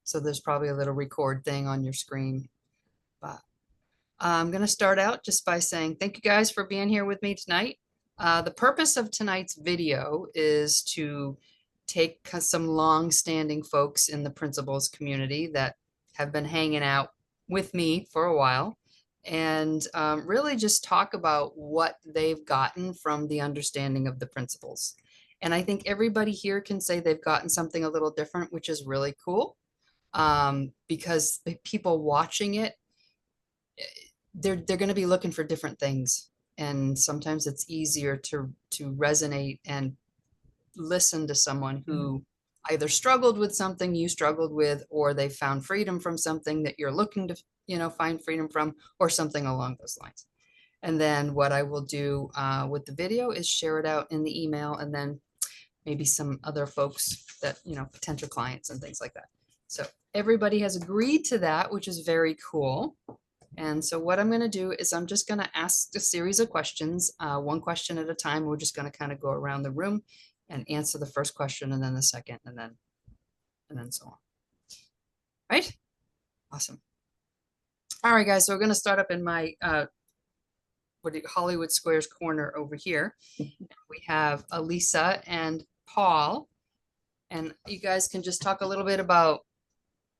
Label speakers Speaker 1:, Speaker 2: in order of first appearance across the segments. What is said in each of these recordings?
Speaker 1: So there's probably a little record thing on your screen. But I'm going to start out just by saying thank you guys for being here with me tonight. The purpose of tonight's video is to take some long-standing folks in the principals community that have been hanging out with me for a while and really just talk about what they've gotten from the understanding of the principles. And I think everybody here can say they've gotten something a little different, which is really cool, because the people watching it, they're going to be looking for different things, and sometimes it's easier to resonate and listen to someone who either struggled with something you struggled with, or they found freedom from something that you're looking to, find freedom from, or something along those lines. And then what I will do with the video is share it out in the email, and then maybe some other folks that, potential clients and things like that. So everybody has agreed to that, which is very cool. And so what I'm going to do is I'm just going to ask a series of questions, one question at a time. We're just going to kind of go around the room and answer the first question, and then the second, and then so on. Right? Awesome. All right, guys. So we're going to start up in my Hollywood Squares corner over here. We have Elisa and Paul, and you guys can just talk a little bit about,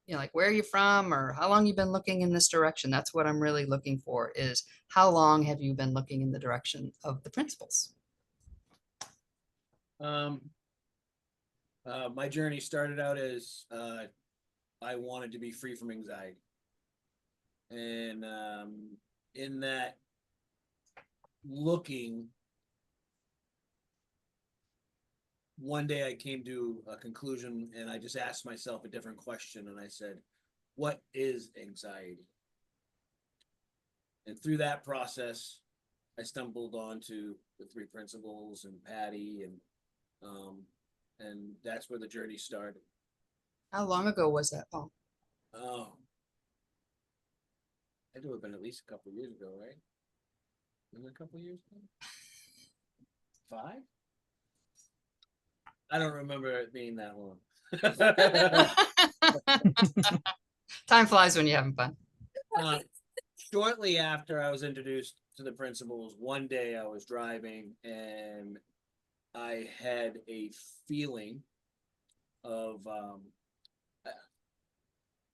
Speaker 1: like where are you from, or how long you've been looking in this direction. That's what I'm really looking for, is how long have you been looking in the direction of the principles?
Speaker 2: My journey started out as I wanted to be free from anxiety. And in that looking, one day I came to a conclusion, and I just asked myself a different question, and I said, what is anxiety? And through that process, I stumbled onto the three principles and Patty, and that's where the journey started.
Speaker 1: How long ago was that, Paul?
Speaker 2: Oh, it would have been at least a couple of years ago, right? Was it a couple of years ago? 5? I don't remember it being that long.
Speaker 1: Time flies when you're having fun.
Speaker 2: Shortly after I was introduced to the principles, one day I was driving and I had a feeling of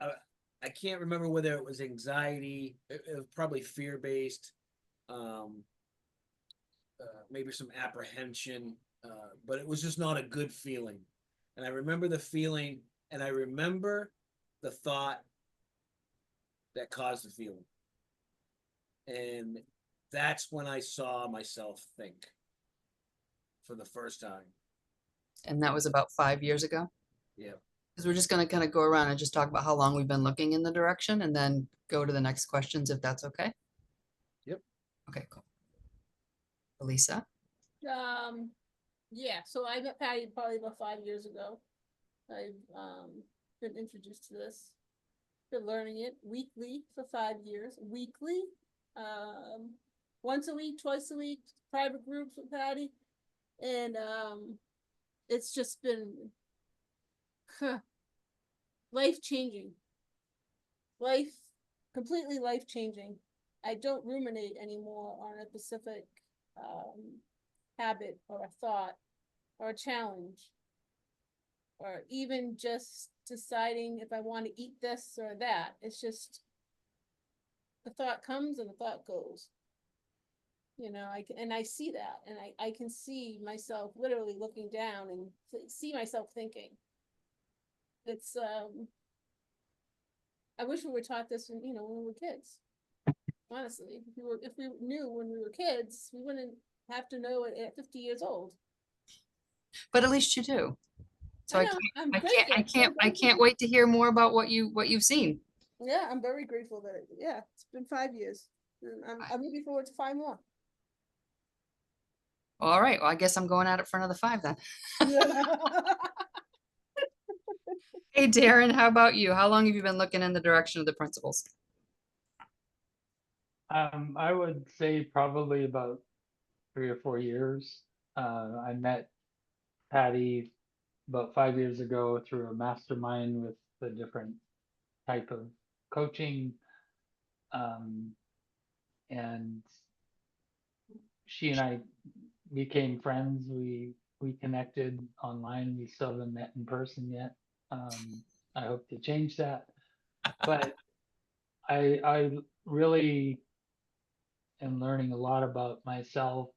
Speaker 2: I can't remember whether it was anxiety, it was probably fear-based, maybe some apprehension, but it was just not a good feeling. And I remember the feeling, and I remember the thought that caused the feeling. And that's when I saw myself think for the first time.
Speaker 1: And that was about 5 years ago?
Speaker 2: Yeah.
Speaker 1: Because we're just going to kind of go around and just talk about how long we've been looking in the direction, and then go to the next questions, if that's okay.
Speaker 2: Yep.
Speaker 1: Okay, cool. Elisa?
Speaker 3: Yeah, so I met Patty probably about 5 years ago. I've been introduced to this, been learning it weekly for 5 years. Weekly, once a week, twice a week, private groups with Patty. And it's just been life-changing. Completely life-changing. I don't ruminate anymore on a specific habit or a thought or a challenge, or even just deciding if I want to eat this or that. It's just the thought comes and the thought goes. I see that, and I can see myself literally looking down and see myself thinking. It's I wish we were taught this when we were kids. Honestly, if we knew when we were kids, we wouldn't have to know it at 50 years old.
Speaker 1: But at least you do. So I can't wait to hear more about what you've seen.
Speaker 3: Yeah, I'm very grateful that it's been 5 years. I'm looking forward to 5 more.
Speaker 1: All right. Well, I guess I'm going at it for another 5 then. Hey, Darren, how about you? How long have you been looking in the direction of the principles?
Speaker 4: I would say probably about 3 or 4 years. I met Patty about 5 years ago through a mastermind with the different type of coaching. And she and I became friends. We connected online. We still haven't met in person yet. I hope to change that. But I really am learning a lot about myself.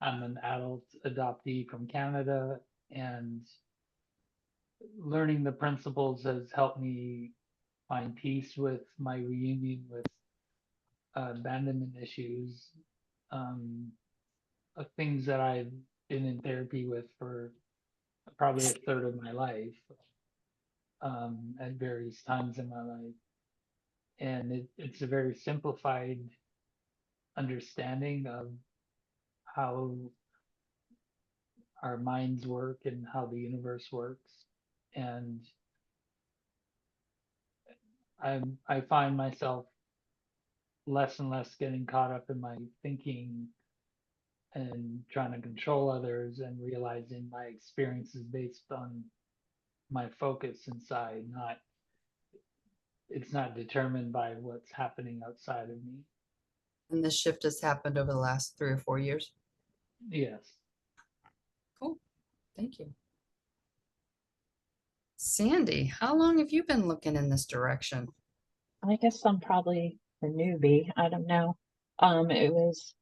Speaker 4: I'm an adult adoptee from Canada, and learning the principles has helped me find peace with my reunion with abandonment issues, things that I've been in therapy with for probably a third of my life, at various times in my life. And it's a very simplified understanding of how our minds work and how the universe works. And I find myself less and less getting caught up in my thinking and trying to control others, and realizing my experience is based on my focus inside, not it's not determined by what's happening outside of me.
Speaker 1: And this shift has happened over the last 3 or 4 years.
Speaker 4: Yes.
Speaker 1: Cool. Thank you. Sandy, how long have you been looking in this direction?
Speaker 5: I guess I'm probably a newbie. I don't know. It was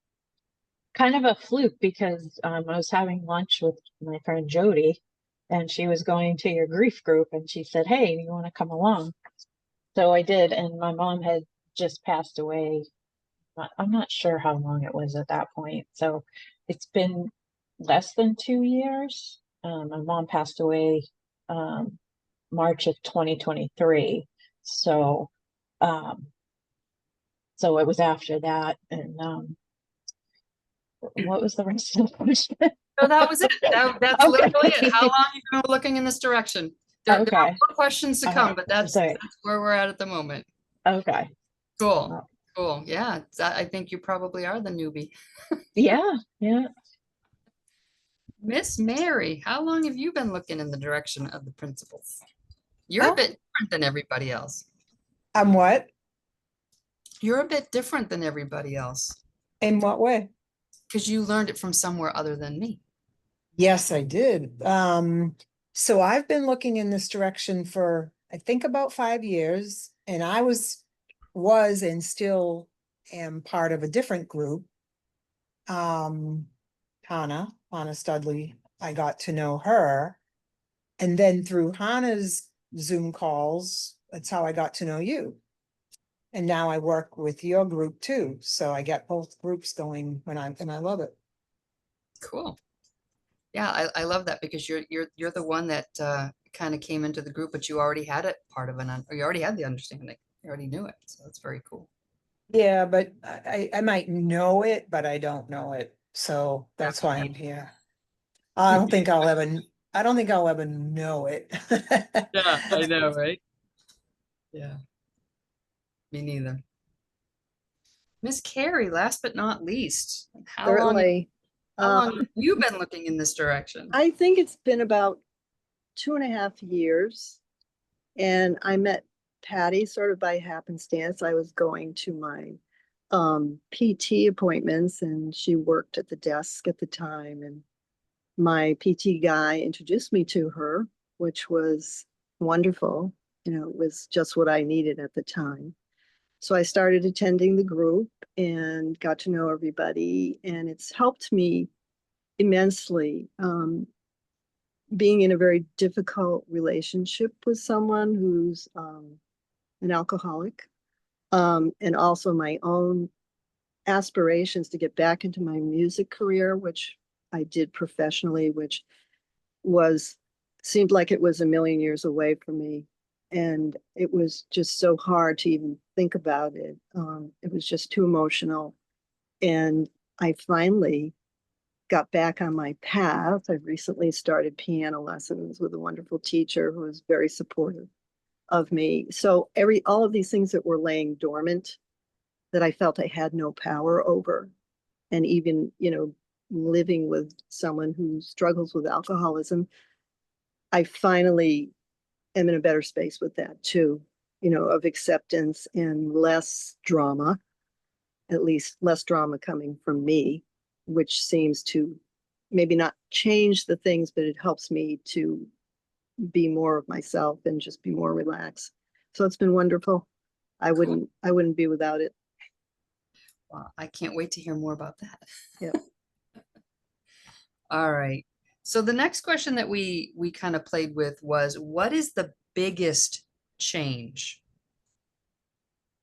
Speaker 5: kind of a fluke because I was having lunch with my friend Jody, and she was going to your grief group, and she said, "Hey, you want to come along?" So I did, and my mom had just passed away. I'm not sure how long it was at that point. So it's been less than 2 years. My mom passed away March of 2023. So so it was after that. And what was the rest of the question?
Speaker 1: So that was it. That's
Speaker 5: Okay.
Speaker 1: literally it. How long have you been looking in this direction? There are
Speaker 5: Okay.
Speaker 1: more questions to come, but that's
Speaker 5: Sorry.
Speaker 1: where we're at the moment.
Speaker 5: Okay.
Speaker 1: Cool.
Speaker 5: Well,
Speaker 1: Cool. Yeah. I think you probably are the newbie.
Speaker 5: yeah. Yeah.
Speaker 1: Miss Mary, how long have you been looking in the direction of the principles? You're a
Speaker 6: Oh.
Speaker 1: bit different than everybody else.
Speaker 6: I'm what?
Speaker 1: You're a bit different than everybody else
Speaker 6: In what way?
Speaker 1: because you learned it from somewhere other than me.
Speaker 6: Yes, I did. So I've been looking in this direction for, I think, about 5 years, and I was and still am part of a different group. Hannah Studley, I got to know her. And then through Hannah's Zoom calls, that's how I got to know you. And now I work with your group too. So I get both groups going and I love it.
Speaker 1: Cool. Yeah, I love that because you're the one that kind of came into the group, but you already had it part of or you already had the understanding. You already knew it. So that's very cool.
Speaker 6: Yeah, but I might know it, but I don't know it. So that's why I'm here. I don't think I'll ever know it.
Speaker 1: Yeah, I know, right? Yeah. Me neither. Miss Carrie, last but not least,
Speaker 7: Certainly.
Speaker 1: how long have you been looking in this direction?
Speaker 7: I think it's been about 2.5 years. And I met Patty sort of by happenstance. I was going to my PT appointments, and she worked at the desk at the time. And my PT guy introduced me to her, which was wonderful. It was just what I needed at the time. So I started attending the group and got to know everybody, and it's helped me immensely. Being in a very difficult relationship with someone who's an alcoholic, and also my own aspirations to get back into my music career, which I did professionally, which seemed like it was a million years away from me. And it was just so hard to even think about it. It was just too emotional. And I finally got back on my path. I've recently started piano lessons with a wonderful teacher who was very supportive of me. So all of these things that were laying dormant that I felt I had no power over, and even, living with someone who struggles with alcoholism, I finally am in a better space with that too. of acceptance and less drama, at least less drama coming from me, which seems to maybe not change the things, but it helps me to be more of myself and just be more relaxed. So it's been wonderful. I wouldn't be without it.
Speaker 1: Well, I can't wait to hear more about that.
Speaker 7: Yep.
Speaker 1: All right. So the next question that we kind of played with was, what is the biggest change?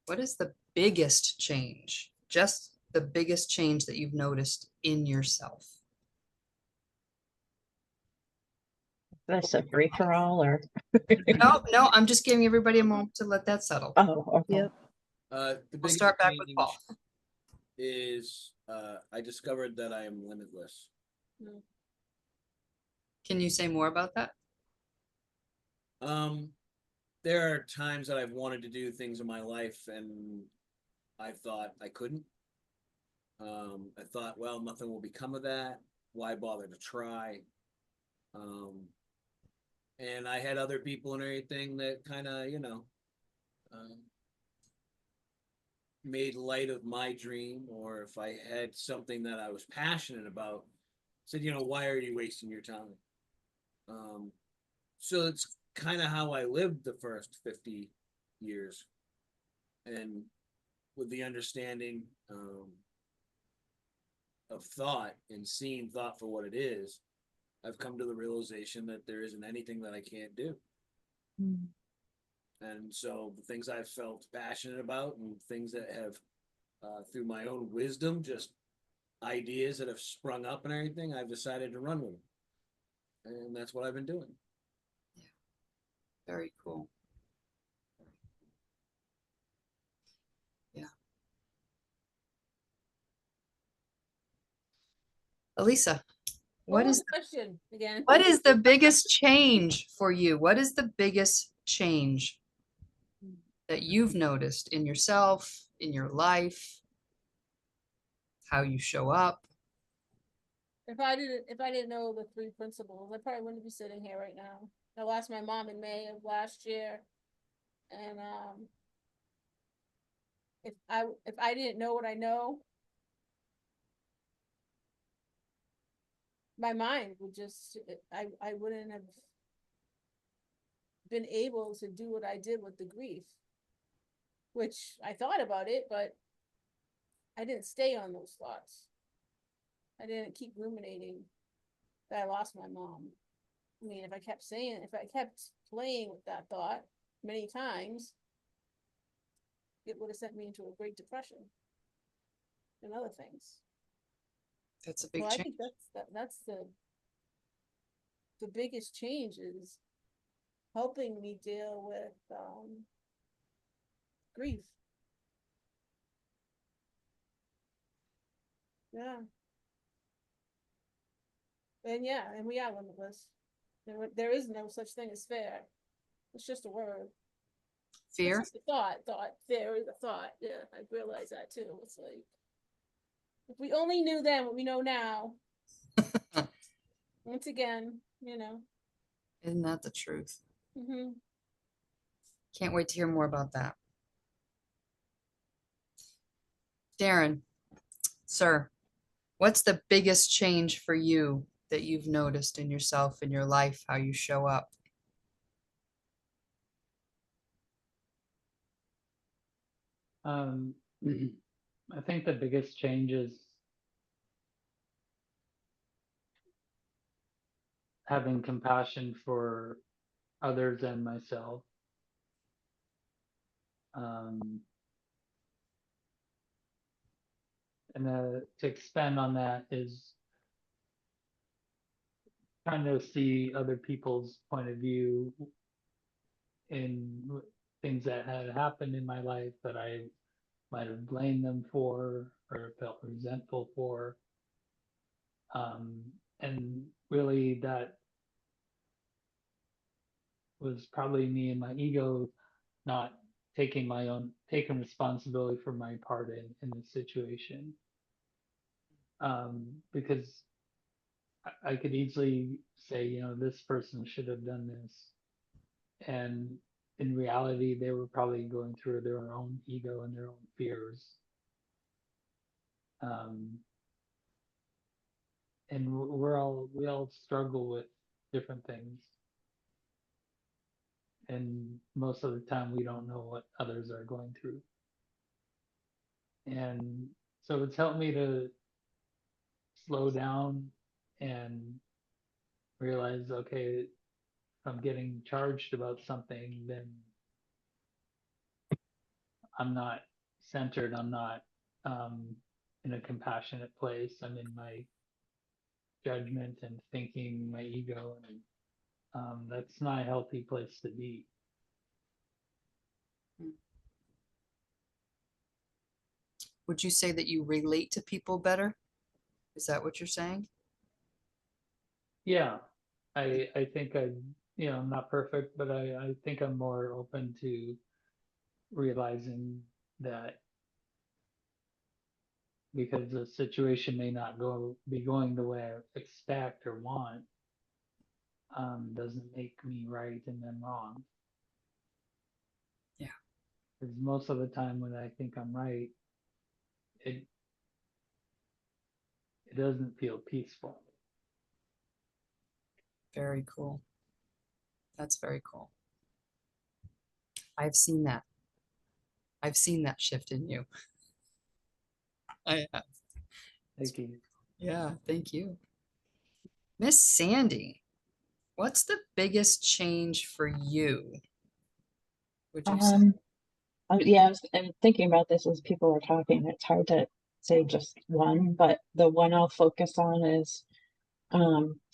Speaker 1: What is the biggest change? Just the biggest change that you've noticed in yourself?
Speaker 5: This a free for all or?
Speaker 1: No, no, I'm just giving everybody a moment to let that settle.
Speaker 5: Oh, okay.
Speaker 7: Yep.
Speaker 2: The
Speaker 1: We'll
Speaker 2: biggest
Speaker 1: start back with
Speaker 2: change
Speaker 1: Paul.
Speaker 2: is I discovered that I am limitless.
Speaker 1: Can you say more about that?
Speaker 2: There are times that I've wanted to do things in my life and I thought I couldn't. I thought, well, nothing will become of that. Why bother to try? And I had other people and everything that kind of, made light of my dream, or if I had something that I was passionate about, said, why are you wasting your time? So it's kind of how I lived the first 50 years. And with the understanding of thought and seeing thought for what it is, I've come to the realization that there isn't anything that I can't do. And so the things I've felt passionate about and things that have, through my own wisdom, just ideas that have sprung up and everything, I've decided to run with them. And that's what I've been doing.
Speaker 1: Very cool. Yeah. Elisa,
Speaker 3: What
Speaker 1: what
Speaker 3: was
Speaker 1: is
Speaker 3: the question again?
Speaker 1: what is the biggest change for you? What is the biggest change that you've noticed in yourself, in your life, how you show up?
Speaker 3: If I didn't know the three principles, I probably wouldn't be sitting here right now. I lost my mom in May of last year. And if I didn't know what I know, my mind would just I wouldn't have been able to do what I did with the grief. Which I thought about it, but I didn't stay on those thoughts. I didn't keep ruminating that I lost my mom. I mean, if I kept playing with that thought many times, it would have sent me into a Great Depression and other things.
Speaker 1: That's a big
Speaker 3: So I
Speaker 1: change.
Speaker 3: think that's the biggest change is helping me deal with grief. Yeah. And we are limitless. There is no such thing as fair. It's just a word. It's
Speaker 1: Fear?
Speaker 3: just a thought. There is a thought. Yeah, I realize that too. It's like, if we only knew then what we know now. Once again,
Speaker 1: Isn't that the truth?
Speaker 3: Mm-hmm.
Speaker 1: Can't wait to hear more about that. Darren, sir, what's the biggest change for you that you've noticed in yourself, in your life, how you show up?
Speaker 4: I think the biggest change is having compassion for others and myself. And to expand on that is trying to see other people's point of view in things that had happened in my life that I might have blamed them for or felt resentful for. And really that was probably me and my ego not taking responsibility for my part in the situation. Because I could easily say, this person should have done this. And in reality, they were probably going through their own ego and their own fears. And we all struggle with different things. And most of the time we don't know what others are going through. And so it's helped me to slow down and realize, okay, if I'm getting charged about something, then I'm not centered, I'm not in a compassionate place. I'm in my judgment and thinking, my ego, and that's not a healthy place to be.
Speaker 1: Would you say that you relate to people better? Is that what you're saying?
Speaker 4: Yeah, I think I'm not perfect, but I think I'm more open to realizing that because the situation may not be going the way I expect or want, doesn't make me right and them wrong.
Speaker 1: Yeah.
Speaker 4: Because most of the time when I think I'm right, it doesn't feel peaceful.
Speaker 1: Very cool. That's very cool. I've seen that. I've seen that shift in you. I have.
Speaker 4: Thank you.
Speaker 1: Yeah, thank you. Miss Sandy, what's the biggest change for you? Would you say?
Speaker 5: Yeah, I'm thinking about this as people were talking. It's hard to say just one, but the one I'll focus on is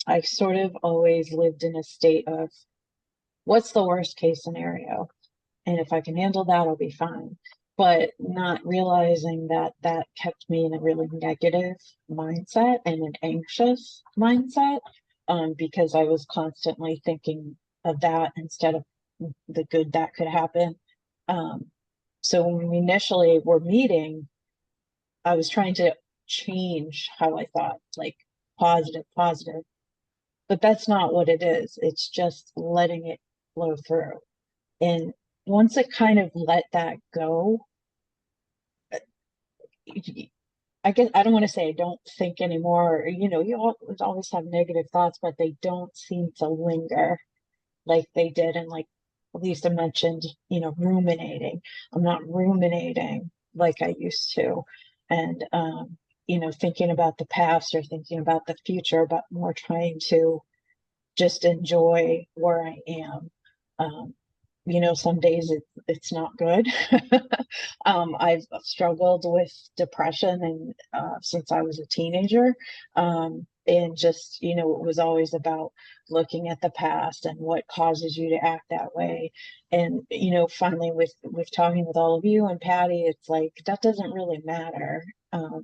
Speaker 5: I've sort of always lived in a state of what's the worst case scenario? And if I can handle that, I'll be fine. But not realizing that that kept me in a really negative mindset and an anxious mindset, because I was constantly thinking of that instead of the good that could happen. So when we initially were meeting, I was trying to change how I thought, like positive, positive. But that's not what it is. It's just letting it flow through. And once it kind of let that go, I guess I don't want to say I don't think anymore. You always have negative thoughts, but they don't seem to linger like they did. And like Lisa mentioned, ruminating. I'm not ruminating like I used to. And, thinking about the past or thinking about the future, but more trying to just enjoy where I am. Um, some days it's not good. I've struggled with depression and since I was a teenager. And just, it was always about looking at the past and what causes you to act that way. And, finally with talking with all of you and Patty, it's like that doesn't really matter.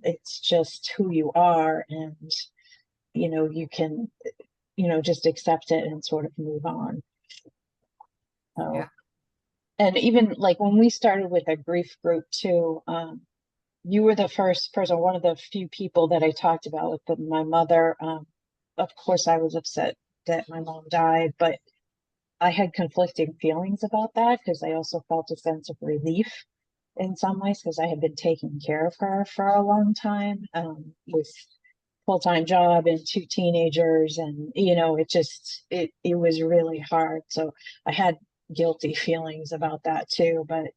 Speaker 5: It's just who you are, and you can just accept it and sort of move on. So,
Speaker 1: Yeah.
Speaker 5: and even like when we started with a grief group too, you were the first person, one of the few people that I talked about with my mother. Of course, I was upset that my mom died, but I had conflicting feelings about that because I also felt a sense of relief in some ways because I had been taking care of her for a long time, with full-time job and two teenagers, and it was really hard. So I had guilty feelings about that too, but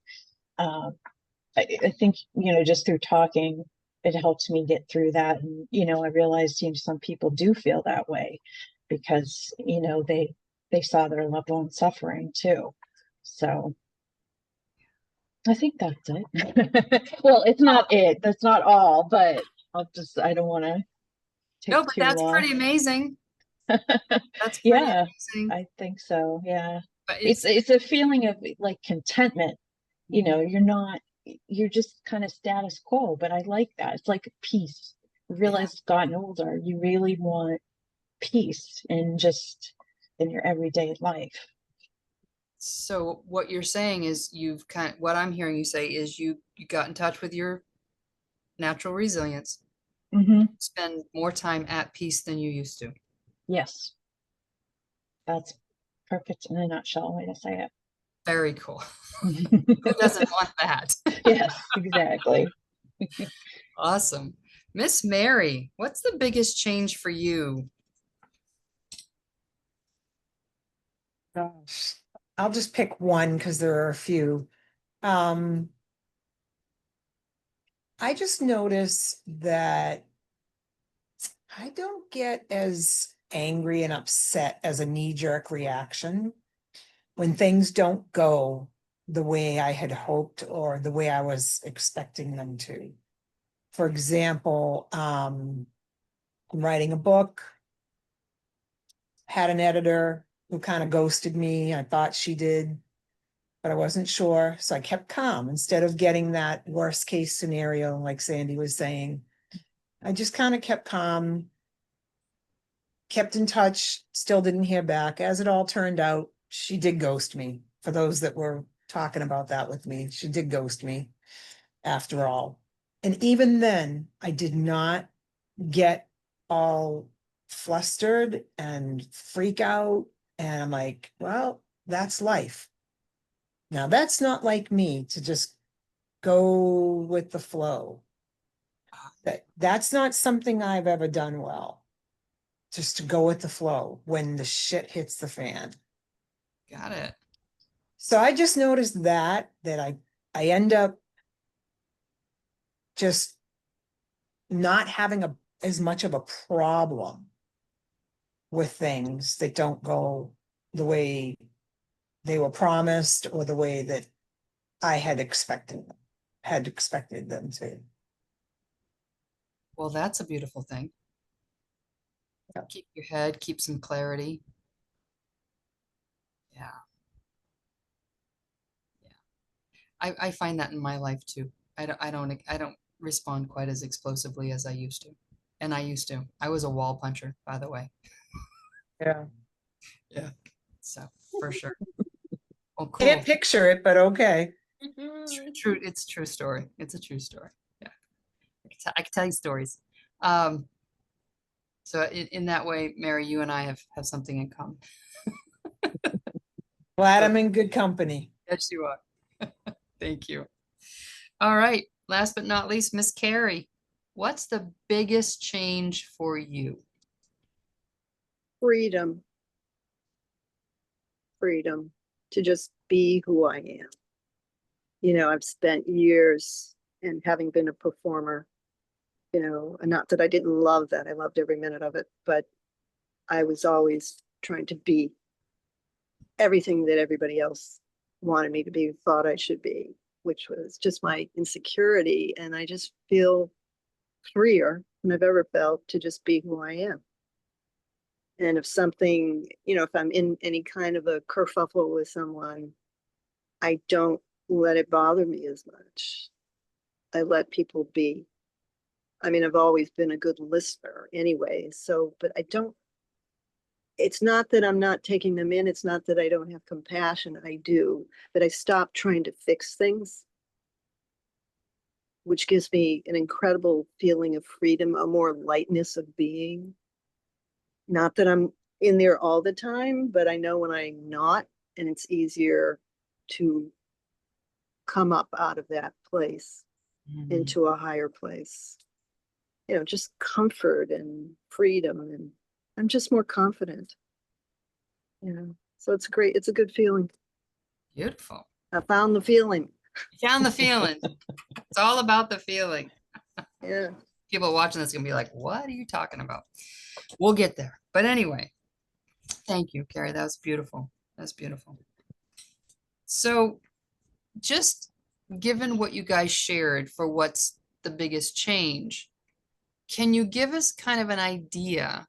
Speaker 5: I think just through talking it helped me get through that. And I realized some people do feel that way because they saw their loved one suffering too. So I think that's it. Well, it's not it, that's not all, but I don't want to
Speaker 1: No,
Speaker 5: take
Speaker 1: but
Speaker 5: too
Speaker 1: that's
Speaker 5: long.
Speaker 1: pretty amazing. That's pretty
Speaker 5: Yeah,
Speaker 1: amazing.
Speaker 5: I think so. Yeah.
Speaker 1: But
Speaker 5: It's a feeling of like contentment. You're just kind of status quo, but I like that. It's like peace. You realize it's gotten older, you really want peace in your everyday life.
Speaker 1: so what you're saying is what I'm hearing you say is you got in touch with your natural resilience, spend more time at peace than you used to.
Speaker 5: Yes, that's perfect in a nutshell way to say it.
Speaker 1: Very cool. Who doesn't want that?
Speaker 5: Yes, exactly.
Speaker 1: Awesome. Miss Mary, what's the biggest change for you?
Speaker 6: Gosh, I'll just pick one because there are a few. Um, I just notice that I don't get as angry and upset as a knee-jerk reaction when things don't go the way I had hoped or the way I was expecting them to. For example, I'm writing a book, had an editor who kind of ghosted me. I thought she did, but I wasn't sure. So I kept calm instead of getting that worst case scenario, like Sandy was saying. I just kind of kept calm, kept in touch, still didn't hear back. As it all turned out, she did ghost me. For those that were talking about that with me, she did ghost me after all. And even then, I did not get all flustered and freak out. And I'm like, well, that's life. Now, that's not like me to just go with the flow. That's not something I've ever done well. Just to go with the flow when the shit hits the fan.
Speaker 1: Got it.
Speaker 6: So I just noticed that I end up just not having as much of a problem with things that don't go the way they were promised or the way that I had expected them to.
Speaker 1: Well, that's a beautiful thing.
Speaker 6: Yeah.
Speaker 1: Keep your head, keep some clarity. Yeah. I find that in my life too. I don't respond quite as explosively as I used to. And I used to. I was a wall puncher, by the way.
Speaker 6: Yeah.
Speaker 1: Yeah. So for sure. Well, cool.
Speaker 6: Can't picture it, but okay.
Speaker 1: True. It's a true story. It's a true story. Yeah. I can tell you stories. So in that way, Mary, you and I have something in common.
Speaker 6: Glad
Speaker 1: So-
Speaker 6: I'm in good company.
Speaker 1: Yes, you are. Thank you. All right. Last but not least, Miss Carrie, what's the biggest change for you?
Speaker 7: Freedom. Freedom to just be who I am. You know, I've spent years and having been a performer, you know, and not that I didn't love that. I loved every minute of it, but I was always trying to be everything that everybody else wanted me to be, thought I should be, which was just my insecurity. And I just feel freer than I've ever felt to just be who I am. And if something, you know, if I'm in any kind of a kerfuffle with someone, I don't let it bother me as much. I let people be. I mean, I've always been a good listener anyway. So, but I don't, it's not that I'm not taking them in. It's not that I don't have compassion. I do, but I stop trying to fix things, which gives me an incredible feeling of freedom, a more lightness of being. Not that I'm in there all the time, but I know when I'm not, and it's easier to come up out of that place into a higher place. You know, just comfort and freedom, and I'm just more confident. You know, so it's great. It's a good feeling.
Speaker 1: Beautiful.
Speaker 7: I found the feeling.
Speaker 1: You found the feeling. It's all about the feeling.
Speaker 7: Yeah.
Speaker 1: People watching this are gonna be like, what are you talking about? We'll get there. But anyway, thank you, Carrie. That was beautiful. That's beautiful. So just given what you guys shared for what's the biggest change, can you give us kind of an idea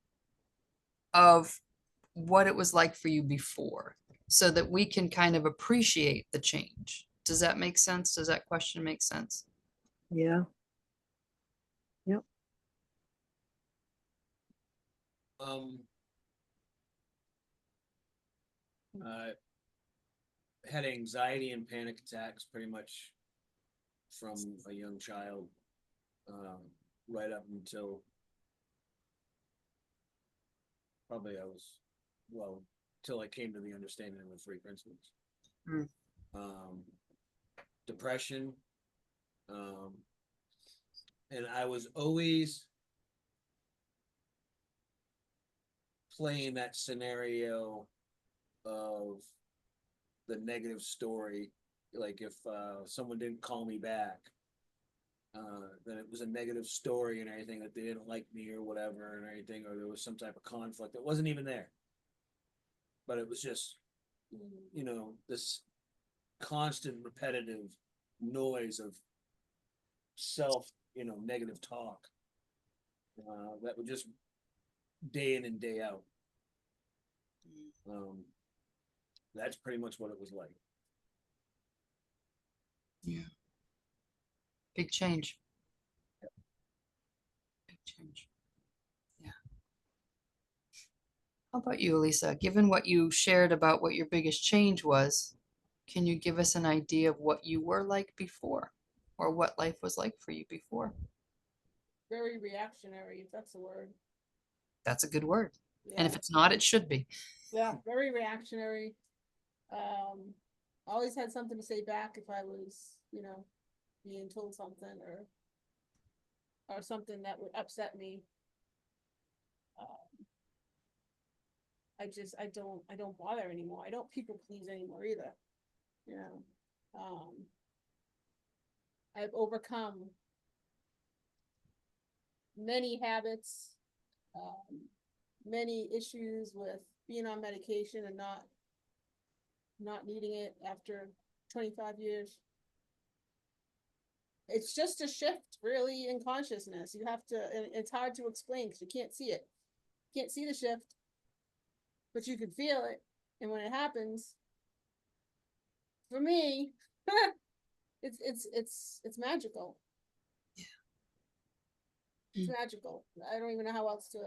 Speaker 1: of what it was like for you before so that we can kind of appreciate the change? Does that make sense? Does that question make sense?
Speaker 7: Yeah. Yep.
Speaker 2: I had anxiety and panic attacks pretty much from a young child, right up until probably till I came to the understanding of the three principles.
Speaker 1: Mm.
Speaker 2: um, depression. And I was always playing that scenario of the negative story. Like if someone didn't call me back, then it was a negative story and everything, that they didn't like me or whatever and everything, or there was some type of conflict that wasn't even there. But it was just, you know, this constant repetitive noise of self, you know, negative talk that would just day in and day out. That's pretty much what it was like.
Speaker 1: Yeah. Big change. Big change. Yeah. How about you, Elisa? Given what you shared about what your biggest change was, can you give us an idea of what you were like before, or what life was like for you before?
Speaker 3: Very reactionary, if that's the word.
Speaker 1: That's a good word. And
Speaker 3: Yeah.
Speaker 1: if it's not, it should be.
Speaker 3: Yeah, very reactionary. Always had something to say back if I was, you know, being told something or something that would upset me. I don't bother anymore. I don't people please anymore either. You know, I've overcome many habits, many issues with being on medication and not needing it after 25 years. It's just a shift really in consciousness. You have to, and it's hard to explain because you can't see it. You can't see the shift, but you can feel it. And when it happens, for me, it's magical. It's magical. I don't even know how else to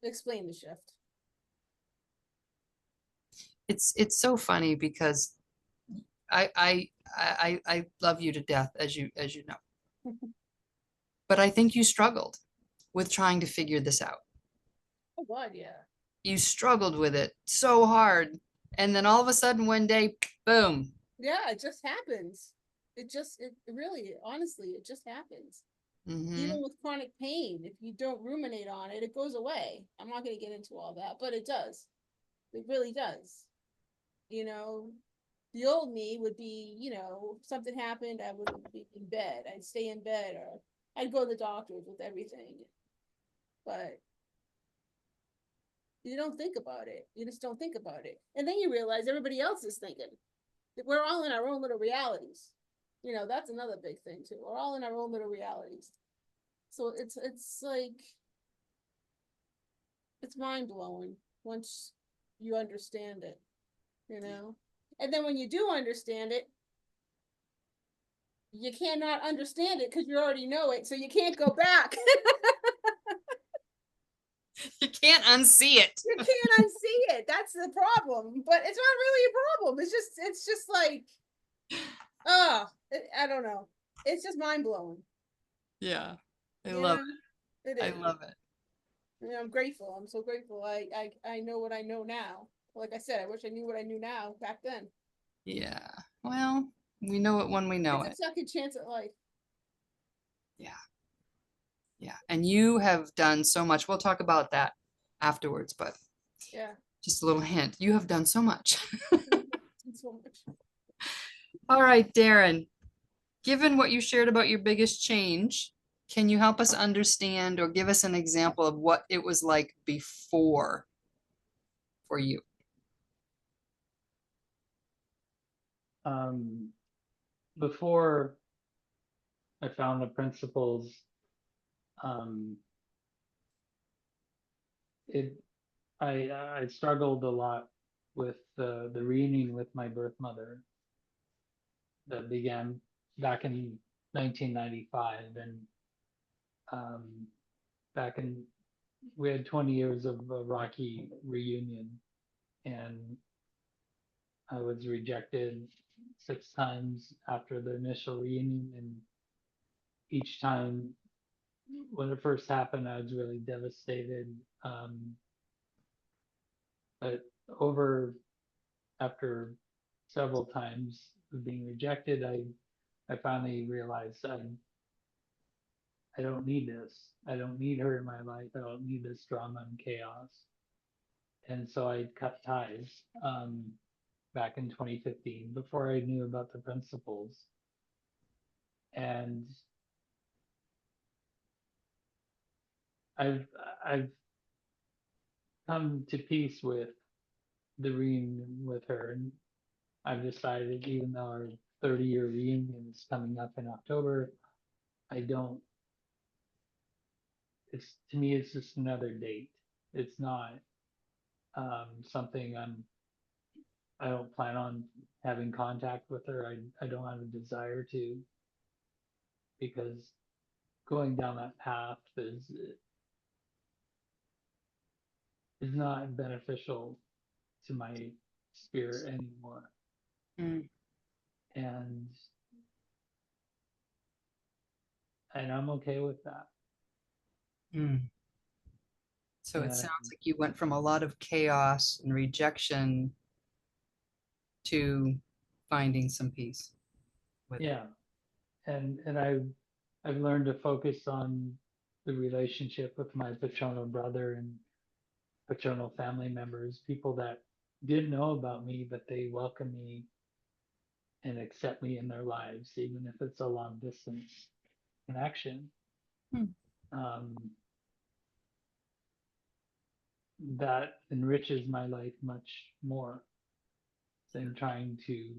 Speaker 3: explain the shift.
Speaker 1: It's so funny because I love you to death, as you know. But I think you struggled with trying to figure this out.
Speaker 3: Oh God, yeah.
Speaker 1: You struggled with it so hard. And then all of a sudden one day, boom.
Speaker 3: Yeah, it just happens. It really, honestly, it just happens. Even with chronic pain, if you don't ruminate on it, it goes away. I'm not going to get into all that, but it does. It really does. You know, the old me would be, you know, if something happened, I would be in bed. I'd stay in bed or I'd go to the doctors with everything. But you don't think about it. You just don't think about it. And then you realize everybody else is thinking. That we're all in our own little realities. You know, that's another big thing too. We're all in our own little realities. So it's like it's mind blowing once you understand it, you know? And then when you do understand it, you cannot understand it because you already know it, so you can't go back.
Speaker 1: You can't unsee it.
Speaker 3: You can't unsee it. That's the problem. But it's not really a problem. It's just like, oh, I don't know. It's just mind blowing.
Speaker 1: Yeah. I
Speaker 3: You
Speaker 1: love
Speaker 3: know?
Speaker 1: it.
Speaker 3: It
Speaker 1: I
Speaker 3: is.
Speaker 1: love it.
Speaker 3: You know, I'm grateful. I'm so grateful. I know what I know now. Like I said, I wish I knew what I knew now back then.
Speaker 1: Yeah. Well, we know it when we know
Speaker 3: It's
Speaker 1: it.
Speaker 3: a second chance at life.
Speaker 1: Yeah. Yeah. And you have done so much. We'll talk about that afterwards, but
Speaker 3: Yeah.
Speaker 1: just a little hint. You have done so much.
Speaker 3: It's so much.
Speaker 1: All right, Darren, given what you shared about your biggest change, can you help us understand or give us an example of what it was like before for you?
Speaker 4: Before I found the principles, um, it I struggled a lot with the reunion with my birth mother that began back in 1995, and um, back in we had 20 years of a rocky reunion, and I was rejected 6 times after the initial reunion, and each time when it first happened, I was really devastated. But over after several times of being rejected, I finally realized I don't need this. I don't need her in my life. I don't need this drama and chaos. And so I cut ties back in 2015 before I knew about the principles. And I've I've come to peace with the reunion with her, and I've decided, even though our 30-year reunion is coming up in October, I don't. It's to me, it's just another date. It's not something I don't plan on having contact with her. I don't have a desire to, because going down that path is not beneficial to my spirit anymore.
Speaker 1: Mm,
Speaker 4: And I'm okay with that.
Speaker 1: mm. So it
Speaker 4: And
Speaker 1: sounds like you went from a lot of chaos and rejection to finding some peace with it.
Speaker 4: yeah, and I've learned to focus on the relationship with my paternal brother and paternal family members, people that didn't know about me, but they welcome me and accept me in their lives, even if it's a long distance connection.
Speaker 1: Hmm.
Speaker 4: Um, that enriches my life much more than trying to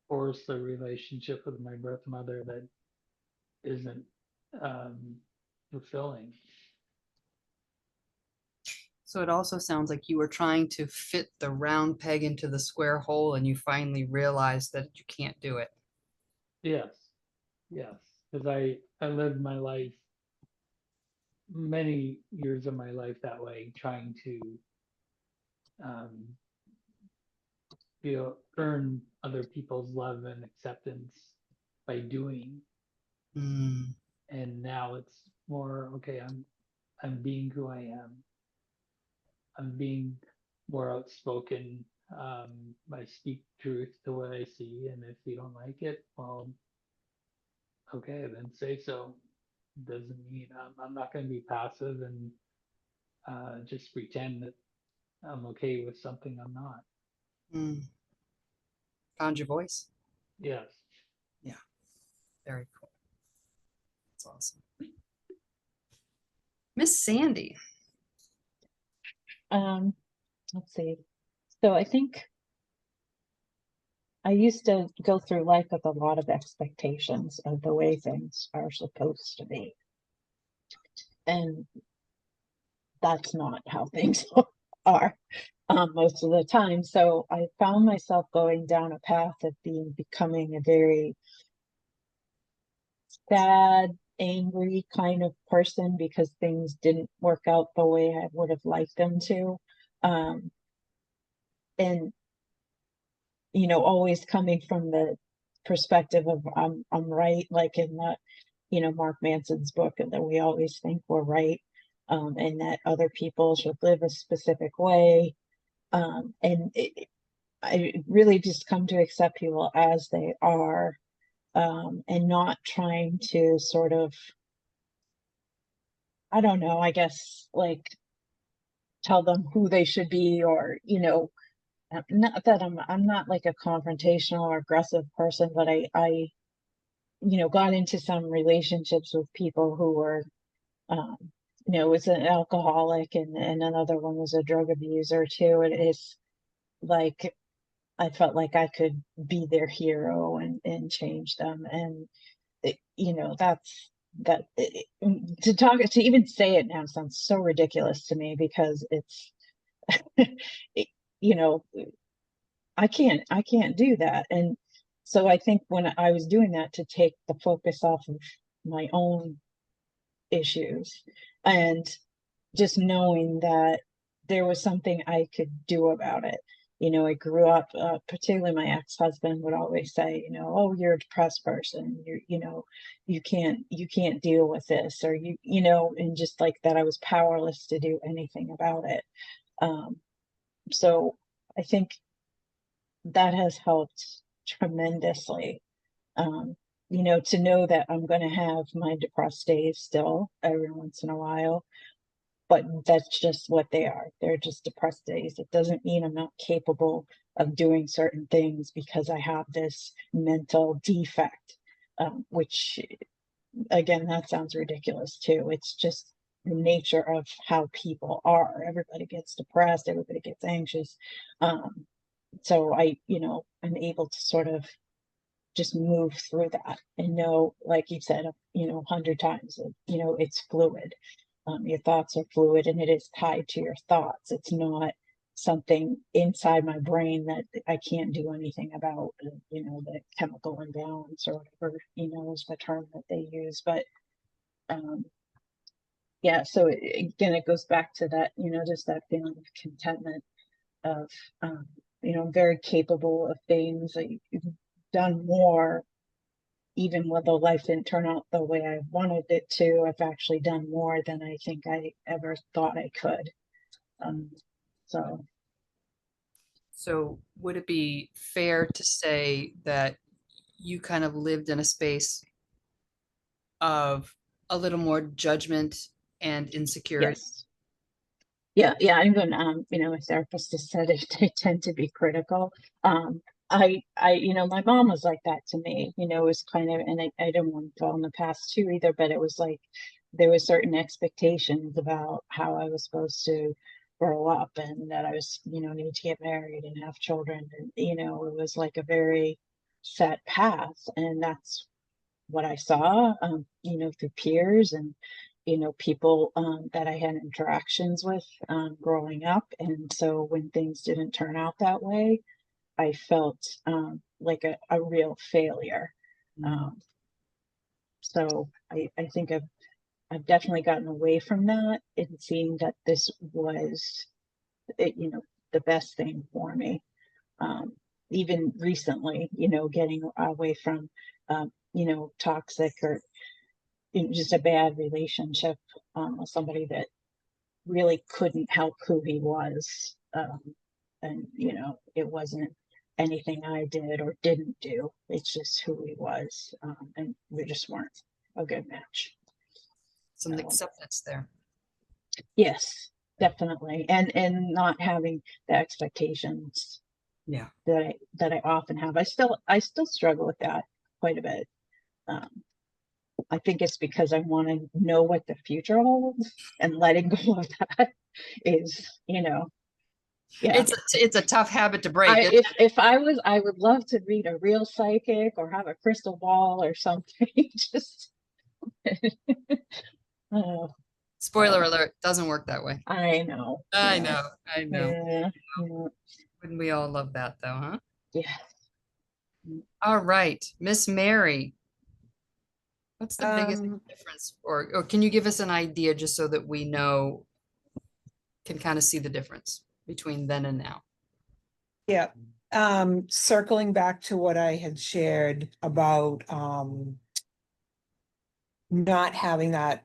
Speaker 4: force a relationship with my birth mother that isn't um, fulfilling.
Speaker 1: So it also sounds like you were trying to fit the round peg into the square hole and you finally realized that you can't do it.
Speaker 4: Yes, yes, because I lived my life, many years of my life that way, trying to um, earn other people's love and acceptance by doing.
Speaker 1: Mm,
Speaker 4: And now it's more, okay, I'm being who I am. I'm being more outspoken. I speak truth to what I see, and if you don't like it, well, okay, then say so. Doesn't mean I'm not going to be passive and just pretend that I'm okay with something I'm not.
Speaker 1: mm. Found your voice?
Speaker 4: Yes.
Speaker 1: Yeah, very cool. That's awesome. Miss Sandy.
Speaker 5: Um, let's see. So I think I used to go through life with a lot of expectations of the way things are supposed to be. And that's not how things are most of the time. So I found myself going down a path of becoming a very sad, angry kind of person because things didn't work out the way I would have liked them to. Um, and always coming from the perspective of I'm right, like in the Mark Manson's book, and that we always think we're right, and that other people should live a specific way. I really just come to accept people as they are, and not trying to sort of, I don't know, I guess, like, tell them who they should be, or not that I'm not like a confrontational or aggressive person, but I got into some relationships with people who were, um, was an alcoholic, and another one was a drug abuser too. And it's like, I felt like I could be their hero and change them. And, that's, to even say it now sounds so ridiculous to me, because it's, it, you know, I can't do that. And so I think when I was doing that to take the focus off of my own issues, and just knowing that there was something I could do about it. I grew up, particularly my ex-husband would always say, oh, you're a depressed person. You can't deal with this, or and just like that, I was powerless to do anything about it. Um, So I think that has helped tremendously. To know that I'm going to have my depressed days still every once in a while, but that's just what they are. They're just depressed days. It doesn't mean I'm not capable of doing certain things because I have this mental defect, which again, that sounds ridiculous too. It's just the nature of how people are. Everybody gets depressed, everybody gets anxious. So I'm able to sort of just move through that and know, like you said, 100 times, it's fluid. Your thoughts are fluid and it is tied to your thoughts. It's not something inside my brain that I can't do anything about, the chemical imbalance or whatever, is the term that they use. But yeah, so again, it goes back to that, just that feeling of contentment of, I'm very capable of things. I've done more, even when the life didn't turn out the way I wanted it to. I've actually done more than I think I ever thought I could. So
Speaker 1: So would it be fair to say that you kind of lived in a space of a little more judgment and insecurity?
Speaker 5: yes. Yeah, even a therapist has said it, they tend to be critical. My mom was like that to me, it was kind of, and I don't want to fall in the past too either, but it was like there was certain expectations about how I was supposed to grow up, and that I was, need to get married and have children. And, it was like a very set path. And that's what I saw, through peers and, people that I had interactions with growing up. And so when things didn't turn out that way, I felt like a real failure. Um, so I think I've definitely gotten away from that and seeing that this was, the best thing for me. Even recently, getting away from, toxic or just a bad relationship with somebody that really couldn't help who he was. And, it wasn't anything I did or didn't do. It's just who he was. And we just weren't a good match.
Speaker 1: Some
Speaker 5: So,
Speaker 1: acceptance there.
Speaker 5: yes, definitely. And not having the expectations
Speaker 1: Yeah.
Speaker 5: that I often have. I still struggle with that quite a bit. I think it's because I want to know what the future holds, and letting go of that is, yeah.
Speaker 1: It's a tough habit to break.
Speaker 5: If I was, I would love to read a real psychic or have a crystal ball or something. Just, oh,
Speaker 1: Spoiler alert, doesn't work that way.
Speaker 5: I know.
Speaker 1: I
Speaker 5: Yeah.
Speaker 1: know, I know.
Speaker 5: Yeah. Yeah.
Speaker 1: Wouldn't we all love that though, huh?
Speaker 5: Yeah.
Speaker 1: All right, Miss Mary. What's the biggest difference? Or can you give us an idea just so that we know, can kind of see the difference between then and now?
Speaker 6: Yeah, circling back to what I had shared about, not having that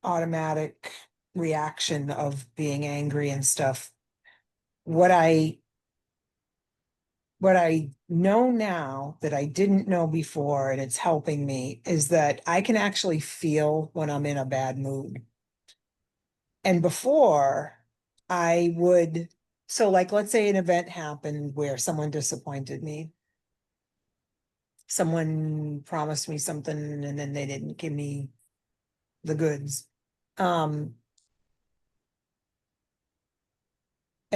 Speaker 6: automatic reaction of being angry and stuff. What I know now that I didn't know before, and it's helping me, is that I can actually feel when I'm in a bad mood. And before I would, so like, let's say an event happened where someone disappointed me. Someone promised me something and then they didn't give me the goods. An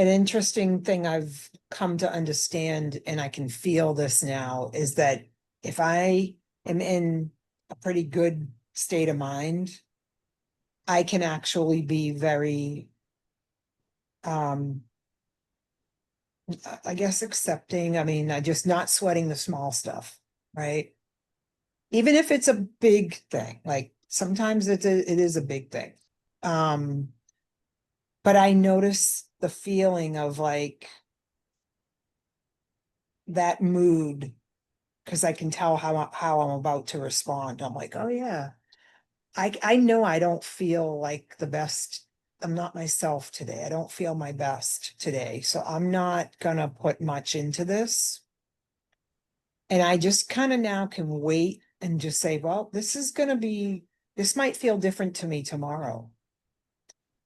Speaker 6: interesting thing I've come to understand, and I can feel this now, is that if I am in a pretty good state of mind, I can actually be very, I guess accepting. I mean, I just not sweating the small stuff, right? Even if it's a big thing, like sometimes it is a big thing. But I notice the feeling of like that mood, because I can tell how I'm about to respond. I'm like, oh yeah, I know I don't feel like the best I'm not myself today. I don't feel my best today, so I'm not gonna put much into this. And I just kind of now can wait and just say, well, this might feel different to me tomorrow.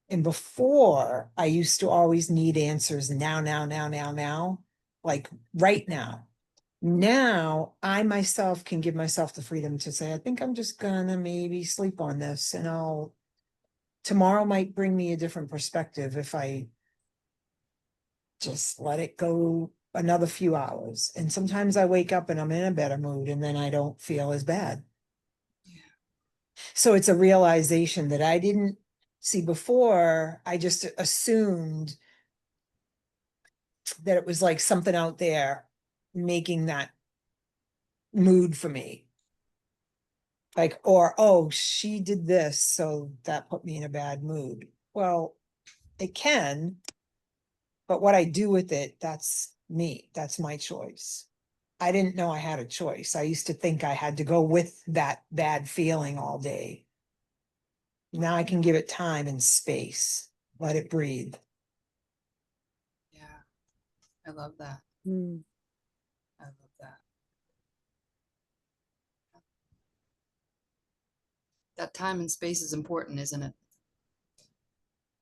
Speaker 6: And before, I used to always need answers now, like right now. Now, I myself can give myself the freedom to say, I think I'm just gonna maybe sleep on this, and tomorrow might bring me a different perspective if I just let it go another few hours. And sometimes I wake up and I'm in a better mood, and then I don't feel as bad. So it's a realization that I didn't see before. I just assumed that it was like something out there making that mood for me. Like, or, oh, she did this, so that put me in a bad mood. Well, it can, but what I do with it, that's me. That's my choice. I didn't know I had a choice. I used to think I had to go with that bad feeling all day. Now I can give it time and space, let it breathe.
Speaker 1: Yeah, I love that.
Speaker 7: Mm.
Speaker 1: I love that. That time and space is important, isn't it?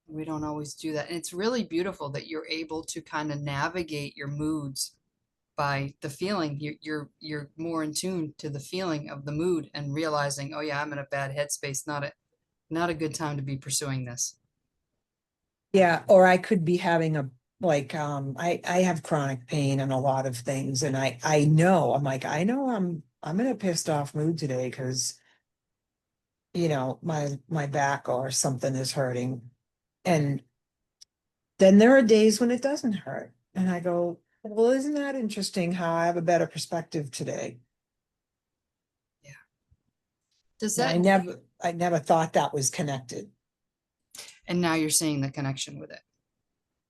Speaker 1: We don't always do that. And it's really beautiful that you're able to kind of navigate your moods by the feeling. You're more in tune to the feeling of the mood and realizing, oh yeah, I'm in a bad headspace, not a good time to be pursuing this.
Speaker 6: Yeah, or I could be having I have chronic pain and a lot of things, and I know, I'm like, I know I'm in a pissed off mood today because my back or something is hurting. And then there are days when it doesn't hurt. And I go, well, isn't that interesting how I have a better perspective today?
Speaker 1: Yeah. Does
Speaker 6: And
Speaker 1: that,
Speaker 6: I never thought that was connected.
Speaker 1: and now you're seeing the connection with it.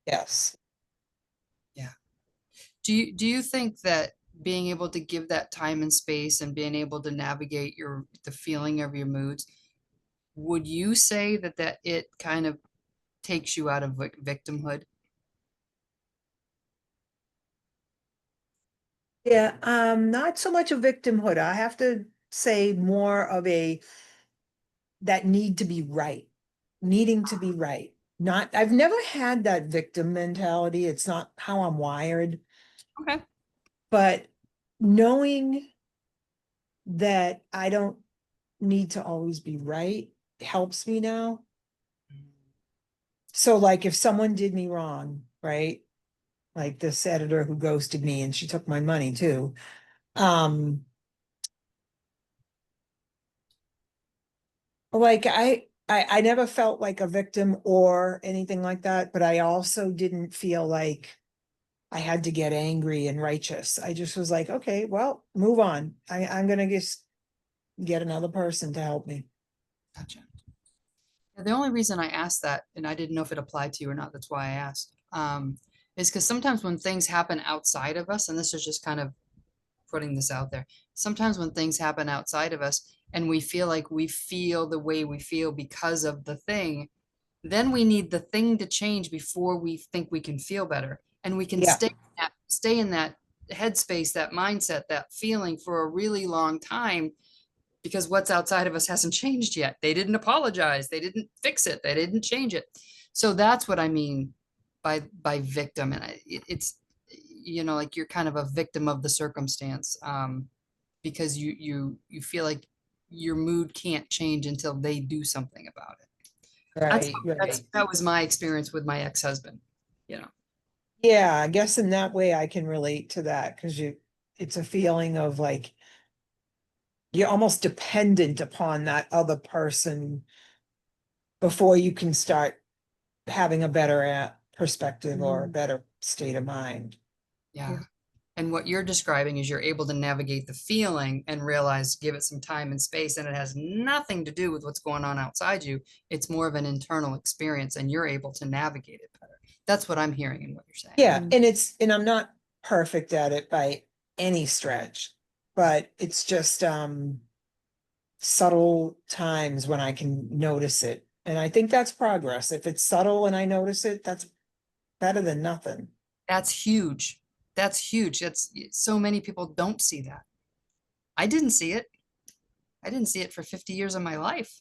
Speaker 6: Yes.
Speaker 1: Yeah. Do you think that being able to give that time and space and being able to navigate the feeling of your moods, would you say that it kind of takes you out of victimhood?
Speaker 6: Yeah, not so much a victimhood. I have to say more of that need to be right, needing to be right. I've never had that victim mentality. It's not how I'm wired,
Speaker 1: Okay.
Speaker 6: but knowing that I don't need to always be right helps me now. So like if someone did me wrong, right? Like this editor who ghosted me and she took my money too. Like I never felt like a victim or anything like that, but I also didn't feel like I had to get angry and righteous. I just was like, okay, well, move on. I'm gonna just get another person to help me.
Speaker 1: Gotcha. The only reason I asked that, and I didn't know if it applied to you or not, that's why I asked, is because sometimes when things happen outside of us, and this is just kind of putting this out there, sometimes when things happen outside of us and we feel like we feel the way we feel because of the thing, then we need the thing to change before we think we can feel better. And we can
Speaker 6: Yeah,
Speaker 1: stay in that headspace, that mindset, that feeling for a really long time because what's outside of us hasn't changed yet. They didn't apologize. They didn't fix it. They didn't change it. So that's what I mean by victim. And it's, like you're kind of a victim of the circumstance, because you feel like your mood can't change until they do something about it.
Speaker 6: right, right.
Speaker 1: That was my experience with my ex-husband,
Speaker 6: Yeah, I guess in that way I can relate to that because it's a feeling of like you're almost dependent upon that other person before you can start having a better perspective or a better state of mind.
Speaker 1: Yeah. And what you're describing is you're able to navigate the feeling and realize, give it some time and space, and it has nothing to do with what's going on outside you. It's more of an internal experience, and you're able to navigate it better. That's what I'm hearing in what you're saying.
Speaker 6: Yeah, and I'm not perfect at it by any stretch, but it's just subtle times when I can notice it And I think that's progress. If it's subtle and I notice it, that's better than nothing.
Speaker 1: That's huge. That's huge. So many people don't see that. I didn't see it. I didn't see it for 50 years of my life.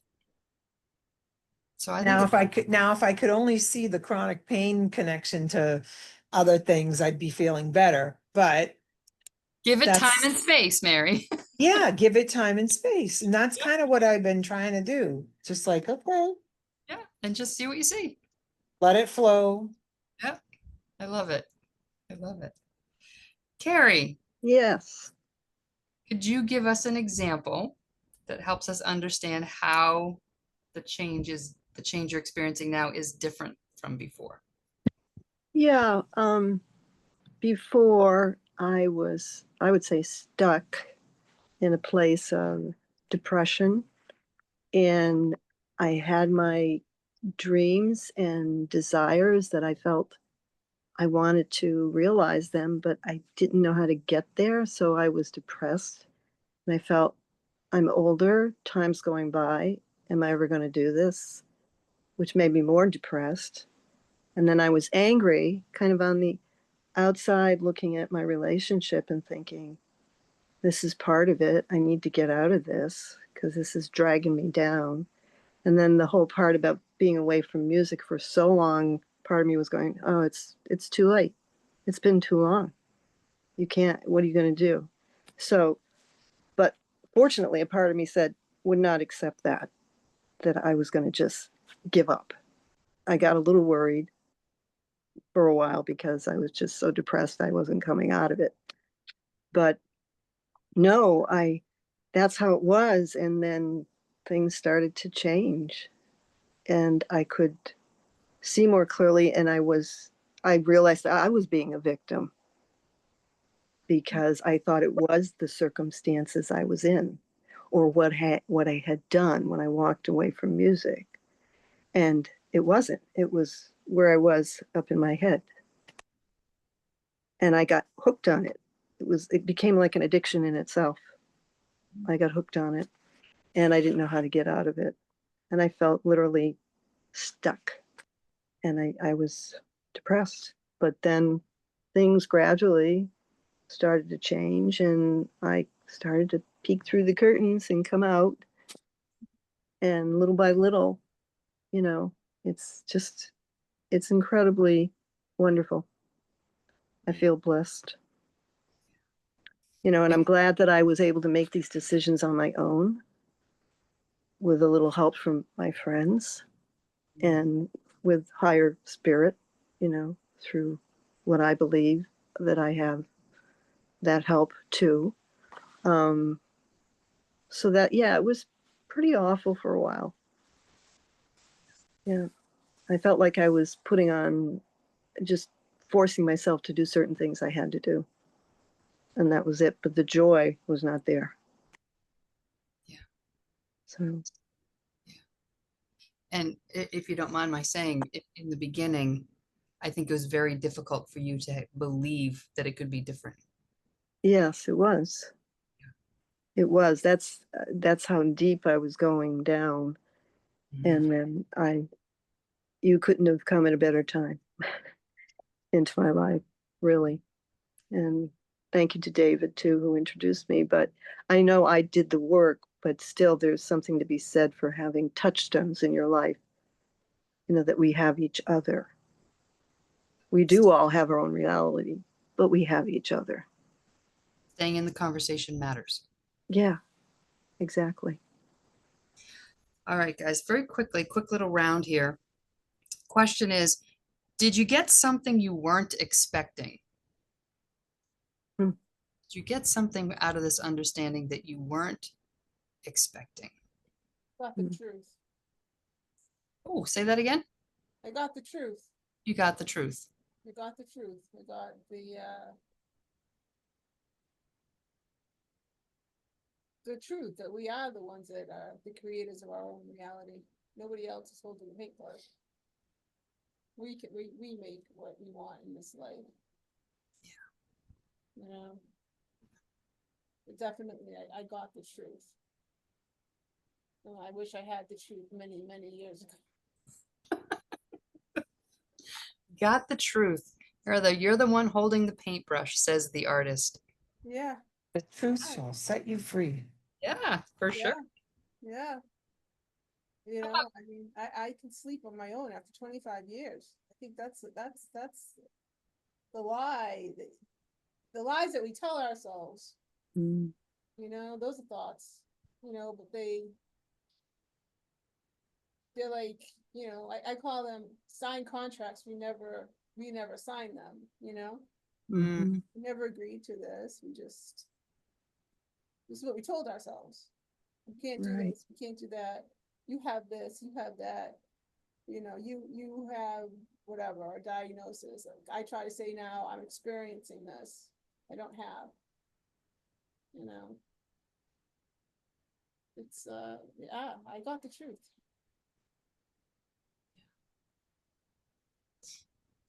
Speaker 1: So I think
Speaker 6: Now, if I could only see the chronic pain connection to other things, I'd be feeling better. But
Speaker 1: give it time
Speaker 6: that's-
Speaker 1: and space, Mary.
Speaker 6: yeah, give it time and space. And that's kind of what I've been trying to do. Just like, okay,
Speaker 1: Yeah, and just see what you see.
Speaker 6: let it flow.
Speaker 1: Yeah, I love it. I love it. Carrie,
Speaker 7: Yes.
Speaker 1: could you give us an example that helps us understand how the change you're experiencing now is different from before?
Speaker 7: Yeah. Before I would say, stuck in a place of depression, and I had my dreams and desires that I felt I wanted to realize them, but I didn't know how to get there. So I was depressed, and I felt I'm older, time's going by. Am I ever going to do this? Which made me more depressed. And then I was angry, kind of on the outside, looking at my relationship and thinking, this is part of it. I need to get out of this because this is dragging me down. And then the whole part about being away from music for so long, part of me was going, oh, it's too late. It's been too long. You can't, what are you going to do? So, but fortunately, a part of me said, would not accept that I was going to just give up. I got a little worried for a while because I was just so depressed I wasn't coming out of it. But no, that's how it was. And then things started to change and I could see more clearly. And I realized that I was being a victim because I thought it was the circumstances I was in or what I had done when I walked away from music. And it wasn't. It was where I was up in my head. And I got hooked on it. It became like an addiction in itself. I got hooked on it and I didn't know how to get out of it. And I felt literally stuck and I was depressed. But then things gradually started to change and I started to peek through the curtains and come out. And little by little, you know, it's incredibly wonderful. I feel blessed. And I'm glad that I was able to make these decisions on my own with a little help from my friends and with higher spirit, through what I believe that I have that help too. Um, so that, yeah, it was pretty awful for a while. Yeah. I felt like I was just forcing myself to do certain things I had to do. And that was it. But the joy was not there.
Speaker 1: Yeah.
Speaker 7: So,
Speaker 1: And if you don't mind my saying, in the beginning, I think it was very difficult for you to believe that it could be different.
Speaker 7: yes, it was. It was. That's how deep I was going down. And then you couldn't have come at a better time into my life, really. And thank you to David too, who introduced me. But I know I did the work, but still there's something to be said for having touchstones in your life, that we have each other. We do all have our own reality, but we have each other.
Speaker 1: Staying in the conversation matters.
Speaker 7: Yeah, exactly.
Speaker 1: All right, guys, very quickly, quick little round here. Question is, did you get something you weren't expecting?
Speaker 7: Hmm.
Speaker 1: Did you get something out of this understanding that you weren't expecting?
Speaker 3: Got the truth.
Speaker 1: Oh, say that again.
Speaker 3: I got the truth.
Speaker 1: You got the truth.
Speaker 3: I got the truth. I got the truth that we are the ones that are the creators of our own reality. Nobody else is holding the paper. We make what we want in this life. Yeah. But definitely, I got the truth. And I wish I had the truth many, many years ago.
Speaker 1: got the truth. You're the one holding the paintbrush, says the artist.
Speaker 3: Yeah,
Speaker 6: The truth shall set you free.
Speaker 1: Yeah, for sure.
Speaker 3: yeah. You know, I mean, I can sleep on my own after 25 years. I think that's the lie, the lies that we tell ourselves,
Speaker 7: Mm,
Speaker 3: you know, those are thoughts, you know, but they're like, you know, I call them signed contracts. We never signed them, you know,
Speaker 7: mhm.
Speaker 3: we never agreed to this. This is what we told ourselves. We can't do
Speaker 7: Right.
Speaker 3: this, we can't do that. You have this, you have that, you know, you have whatever, a diagnosis. Like I try to say now, I'm experiencing this. I don't have, you know. It's yeah, I got the truth.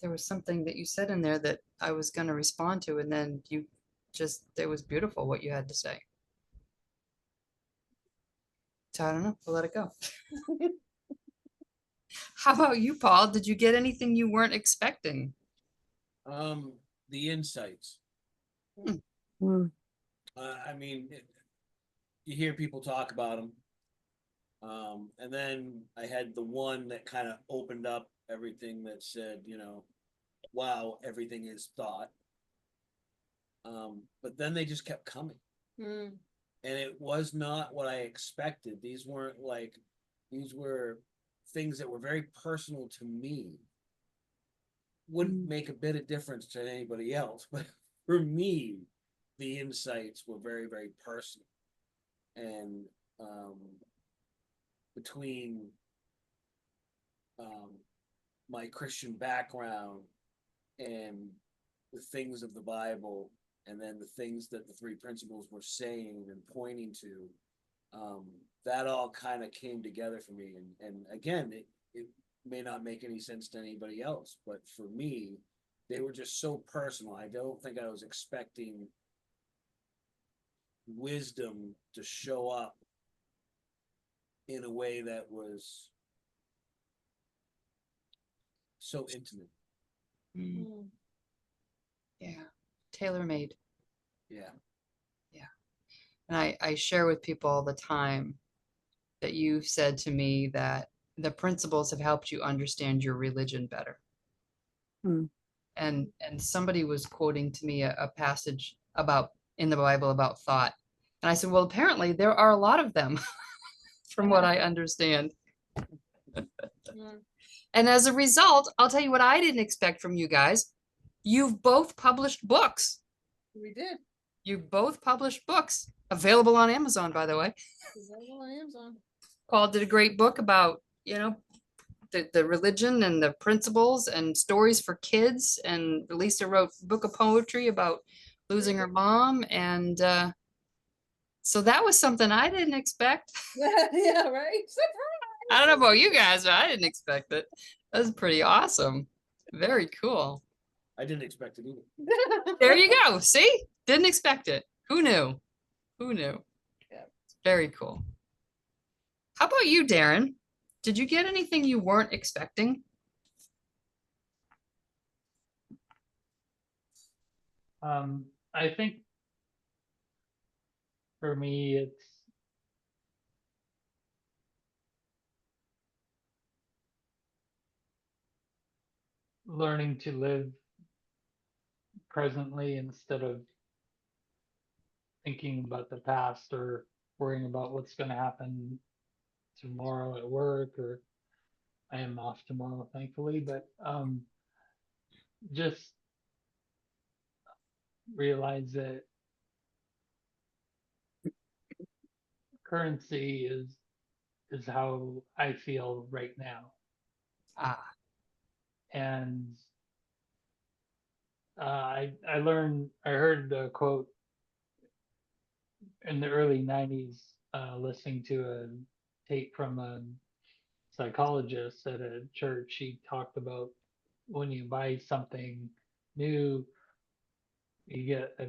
Speaker 1: There was something that you said in there that I was going to respond to, and then it was beautiful what you had to say. So I don't know, we'll let it go. How about you, Paul? Did you get anything you weren't expecting?
Speaker 2: The insights.
Speaker 7: Mm,
Speaker 2: I mean, you hear people talk about them. And then I had the one that kind of opened up everything that said, you know, wow, everything is thought. But then they just kept coming.
Speaker 3: Mm,
Speaker 2: And it was not what I expected. These were things that were very personal to me. Wouldn't
Speaker 7: Mm.
Speaker 2: make a bit of difference to anybody else, but for me, the insights were very, very personal. And between um, my Christian background and the things of the Bible, and then the things that the three principles were saying and pointing to, that all kind of came together for me. And again, it may not make any sense to anybody else, but for me, they were just so personal. I don't think I was expecting wisdom to show up in a way that was so intimate.
Speaker 3: mm.
Speaker 1: Yeah, tailor-made.
Speaker 2: Yeah.
Speaker 1: And I share with people all the time that you've said to me that the principles have helped you understand your religion better.
Speaker 7: Mm.
Speaker 1: And somebody was quoting to me a passage about in the Bible about thought. And I said, well, apparently there are a lot of them from what I understand.
Speaker 3: Mm.
Speaker 1: And as a result, I'll tell you what I didn't expect from you guys. You've both published books.
Speaker 3: We did.
Speaker 1: You both published books available on Amazon, by the way.
Speaker 3: Available on Amazon.
Speaker 1: Paul did a great book about, you know, the religion and the principles and stories for kids. And Lisa wrote a book of poetry about losing her mom. And so that was something I didn't expect.
Speaker 3: Yeah, right.
Speaker 1: I don't know about you guys, but I didn't expect it. That was pretty awesome. Very cool.
Speaker 2: I didn't expect it either.
Speaker 3: Surprise.
Speaker 1: There you go. See? Didn't expect it. Who knew? Who knew?
Speaker 3: Yep.
Speaker 1: Very cool. How about you, Darren? Did you get anything you weren't expecting?
Speaker 4: I think for me, it's learning to live presently instead of thinking about the past or worrying about what's going to happen tomorrow at work. Or I am off tomorrow, thankfully, but just realize that currency is how I feel right now.
Speaker 1: Ah,
Speaker 4: And I heard a quote in the early 90s, listening to a tape from a psychologist at a church. He talked about when you buy something new, you get a,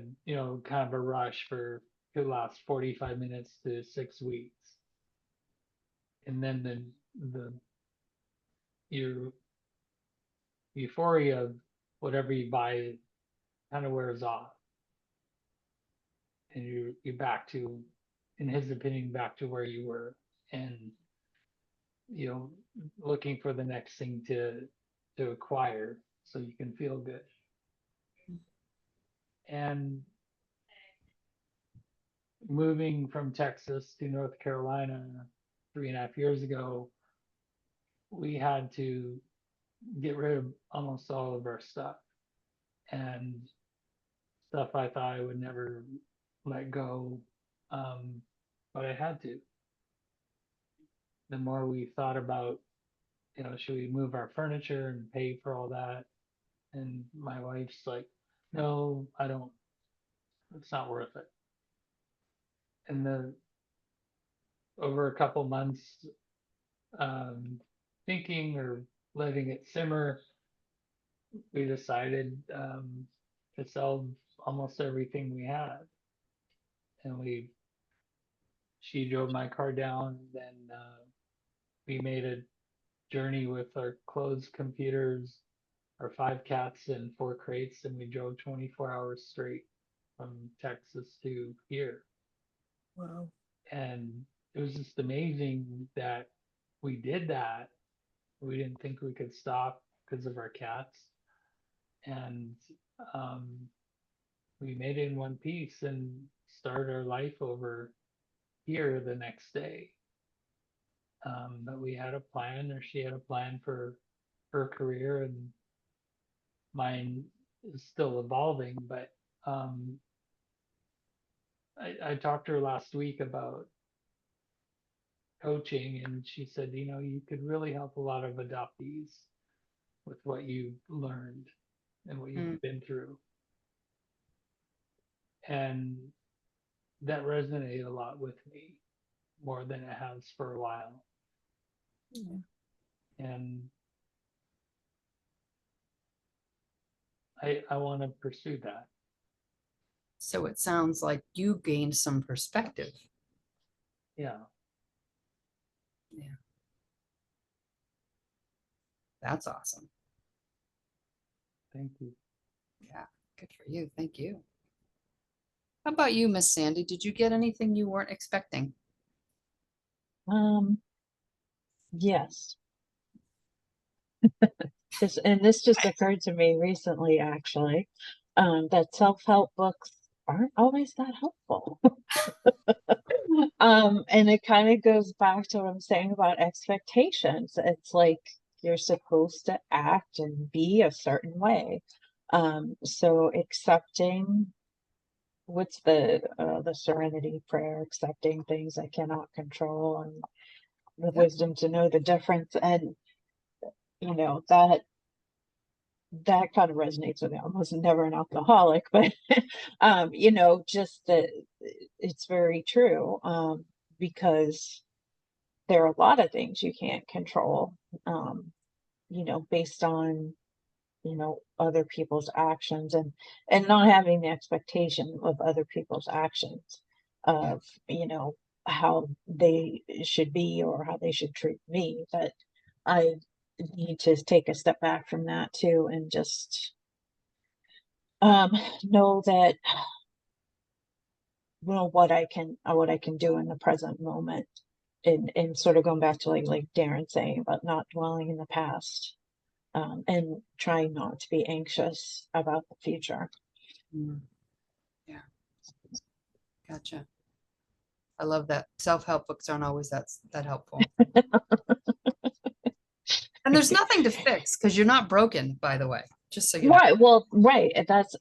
Speaker 4: kind of a rush for, could last 45 minutes to 6 weeks. And then the your euphoria of whatever you buy kind of wears off. And you're back to, in his opinion, back to where you were. And, you know, looking for the next thing to acquire so you can feel good. And moving from Texas to North Carolina 3.5 years ago, we had to get rid of almost all of our stuff, and stuff I thought I would never let go. But I had to. The more we thought about, you know, should we move our furniture and pay for all that? And my wife's like, no, I don't, it's not worth it. And over a couple months, thinking or letting it simmer, we decided to sell almost everything we had. And she drove my car down, and then we made a journey with our clothes, computers, our 5 cats and 4 crates, and we drove 24 hours straight from Texas to here.
Speaker 6: Wow.
Speaker 4: And it was just amazing that we did that. We didn't think we could stop because of our cats. And we made it in one piece and started our life over here the next day. But we had a plan, or she had a plan for her career, and mine is still evolving. But I talked to her last week about coaching, and she said, you know, you could really help a lot of adoptees with what you've learned and what you've been through. And that resonated a lot with me, more than it has for a while. And I want to pursue that.
Speaker 1: So it sounds like you gained some perspective.
Speaker 4: Yeah.
Speaker 1: Yeah. That's awesome.
Speaker 4: Thank you.
Speaker 1: Yeah, good for you. Thank you. How about you, Miss Sandy? Did you get anything you weren't expecting?
Speaker 5: Yes. This just occurred to me recently, actually, that self-help books aren't always that helpful. And it kind of goes back to what I'm saying about expectations. It's like you're supposed to act and be a certain way. So accepting, what's the serenity prayer, accepting things I cannot control, and the wisdom to know the difference. And you know, that kind of resonates with me. I was never an alcoholic, but you know, just that it's very true. Because there are a lot of things you can't control, you know, based on, you know, other people's actions, and not having the expectation of other people's actions of, you know, how they should be or how they should treat me. But I need to take a step back from that too, and just know that, you know, what I can do in the present moment, and sort of going back to like Darren saying about not dwelling in the past, and trying not to be anxious about the future.
Speaker 1: Yeah. Gotcha. I love that. Self-help books aren't always that helpful. And there's nothing to fix because you're not broken, by the way. Just so you know.
Speaker 5: Right. Well, right.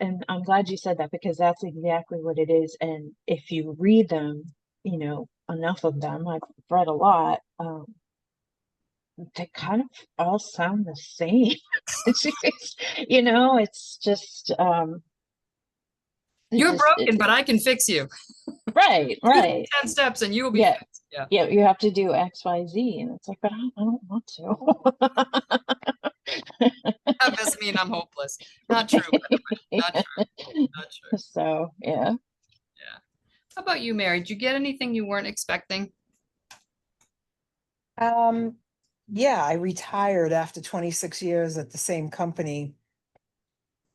Speaker 5: And I'm glad you said that, because that's exactly what it is. And if you read them, you know, enough of them, I've read a lot, they kind of all sound the same. You know, it's just,
Speaker 1: You're broken, but I can fix you.
Speaker 5: right,
Speaker 1: Do the
Speaker 5: right.
Speaker 1: 10 steps and you will be
Speaker 5: Yeah.
Speaker 1: fixed. Yeah.
Speaker 5: Yeah, you have to do X, Y, Z, and it's like, but I don't want to.
Speaker 1: That doesn't mean I'm hopeless. Not true, by the way. Not true. Not true.
Speaker 5: So, yeah.
Speaker 1: Yeah. How about you, Mary? Did you get anything you weren't expecting?
Speaker 6: yeah, I retired after 26 years at the same company